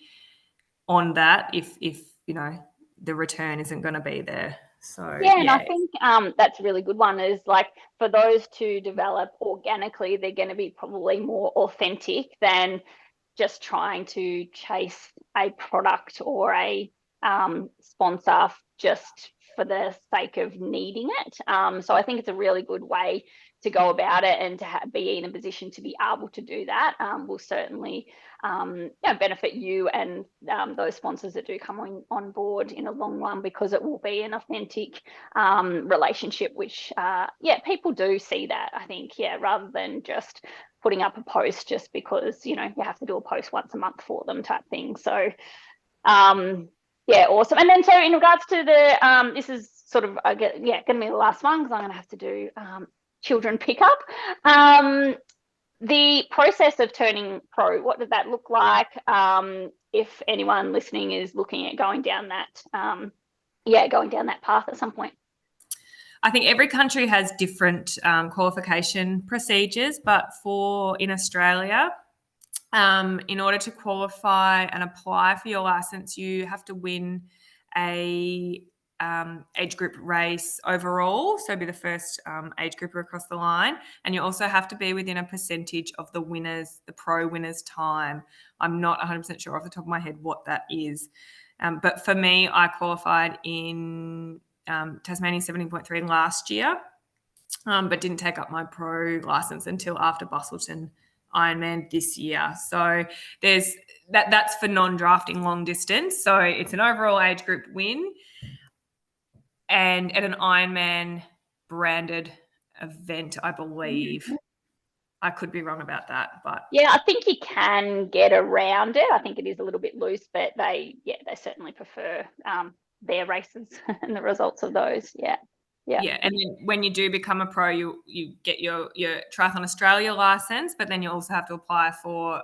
on that if the return isn't going to be there. So and I think that's a really good one, is like, for those to develop organically, they're going to be probably more authentic than just trying to chase a product or a sponsor just for the sake of needing it. So I think it's a really good way to go about it, and to be in a position to be able to do that will certainly benefit you and those sponsors that do come on board in a long run, because it will be an authentic relationship, which people do see that, I think, rather than just putting up a post just because you have to do a post once a month for them type thing. So awesome. And then, so in regards to the this is sort of going to be the last one, because I'm going to have to do children pickup. The process of turning pro, what did that look like? If anyone listening is looking at going down that path at some point. I think every country has different qualification procedures, but in Australia, In order to qualify and apply for your license, you have to win a age group race overall, so be the first age grouper across the line, and you also have to be within a percentage of the pro winners' time. I'm not 100% sure off the top of my head what that is, but for me, I qualified in Tasmania 70.3 last year, but didn't take up my pro license until after Busselton Ironman this year. So there's that's for non-drafting long distance. So it's an overall age group win, and at an Ironman branded event, I believe. I could be wrong about that, but yeah, I think you can get around it. I think it is a little bit loose, but they certainly prefer their races and the results of those. Yeah. Yeah, and then when you do become a pro, you get your Triathlon Australia license, but then you also have to apply for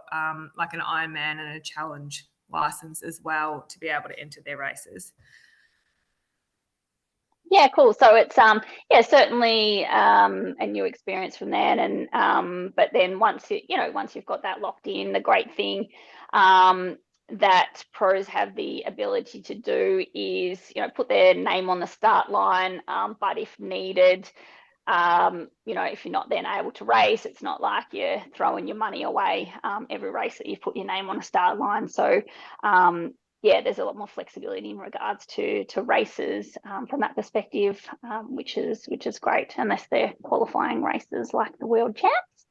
like an Ironman and a challenge license as well to be able to enter their races. Yeah, cool. So it's certainly a new experience from that, and but then once you've got that locked in, the great thing that pros have the ability to do is put their name on the start line, but if needed, if you're not then able to race, it's not like you're throwing your money away every race that you've put your name on a start line. So there's a lot more flexibility in regards to races from that perspective, which is great, unless they're qualifying races like the World Champs.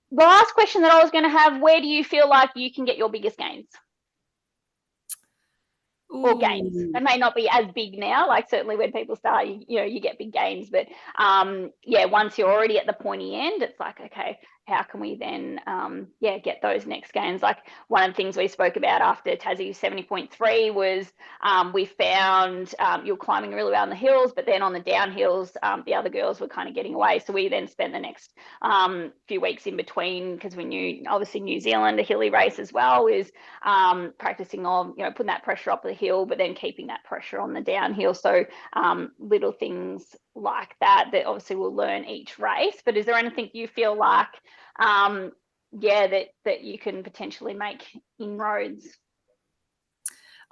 The last question that I was going to have: where do you feel like you can get your biggest gains? Or gains? It may not be as big now. Like certainly when people start, you get big gains, but once you're already at the pointy end, it's like, okay, how can we then get those next gains? Like one of the things we spoke about after Tassie 70.3 was we found you're climbing really well on the hills, but then on the downhills, the other girls were kind of getting away. So we then spent the next few weeks in between, because we knew obviously New Zealand, a hilly race as well, is practicing on putting that pressure up the hill, but then keeping that pressure on the downhill. So little things like that obviously we'll learn each race. But is there anything you feel like that you can potentially make inroads?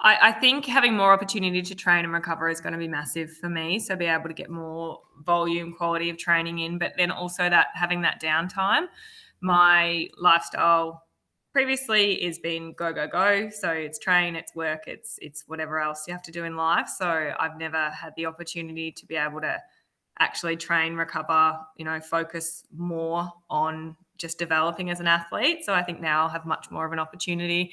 I think having more opportunity to train and recover is going to be massive for me. So be able to get more volume, quality of training in, but then also that having that downtime. My lifestyle previously has been go, go, go. So it's train, it's work, it's whatever else you have to do in life. So I've never had the opportunity to be able to actually train, recover, focus more on just developing as an athlete. So I think now I'll have much more of an opportunity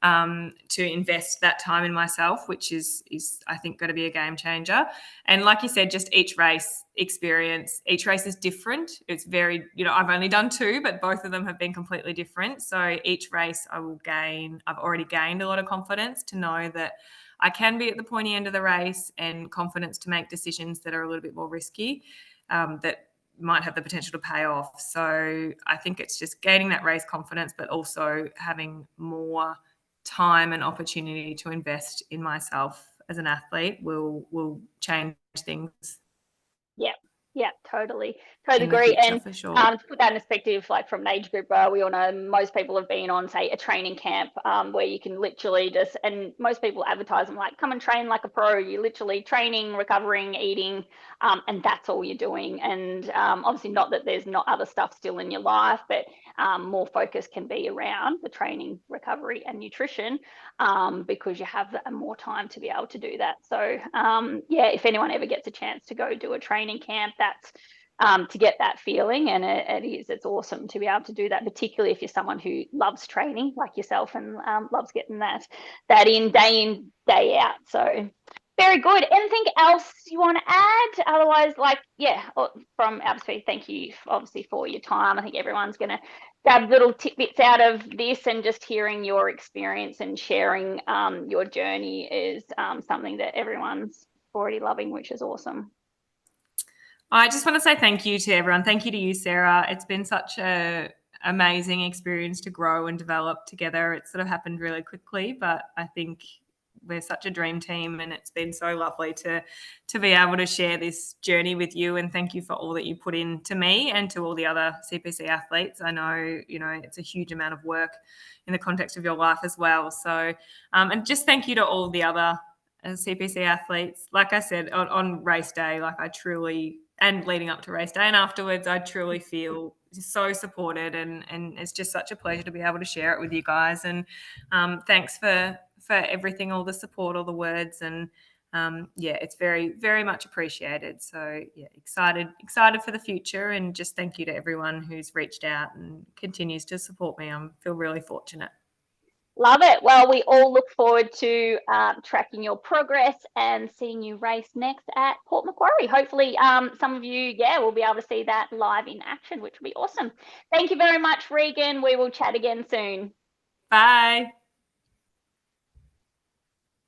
to invest that time in myself, which is I think going to be a game changer. And like you said, just each race experience, each race is different. It's very, I've only done 2, but both of them have been completely different. So each race I've already gained a lot of confidence to know that I can be at the pointy end of the race, and confidence to make decisions that are a little bit more risky, that might have the potential to pay off. So I think it's just gaining that race confidence, but also having more time and opportunity to invest in myself as an athlete will change things. Yeah, totally agree. And for sure. To put that in perspective, like from an age group, we all know most people have been on, say, a training camp where you can literally and most people advertise them like, come and train like a pro. You're literally training, recovering, eating, and that's all you're doing. And obviously not that there's not other stuff still in your life, but more focus can be around the training, recovery, and nutrition because you have more time to be able to do that. So if anyone ever gets a chance to go do a training camp, that's to get that feeling, and it's awesome to be able to do that, particularly if you're someone who loves training like yourself and loves getting that in, day out. So very good. Anything else you want to add? Otherwise, from our perspective, thank you obviously for your time. I think everyone's going to grab little tidbits out of this, and just hearing your experience and sharing your journey is something that everyone's already loving, which is awesome. I just want to say thank you to everyone. Thank you to you, Sarah. It's been such an amazing experience to grow and develop together. It sort of happened really quickly, but I think we're such a dream team, and it's been so lovely to be able to share this journey with you. And thank you for all that you put into me and to all the other CPC athletes. I know, it's a huge amount of work in the context of your life as well. So, and just thank you to all the other CPC athletes. Like I said, on race day, like I truly, and leading up to race day and afterwards, I truly feel so supported, and it's just such a pleasure to be able to share it with you guys. And thanks for everything, all the support, all the words, and it's very, very much appreciated. So excited for the future, and just thank you to everyone who's reached out and continues to support me. I feel really fortunate. Love it. Well, we all look forward to tracking your progress and seeing you race next at Port Macquarie. Hopefully, some of you, will be able to see that live in action, which will be awesome. Thank you very much, Regan. We will chat again soon. Bye.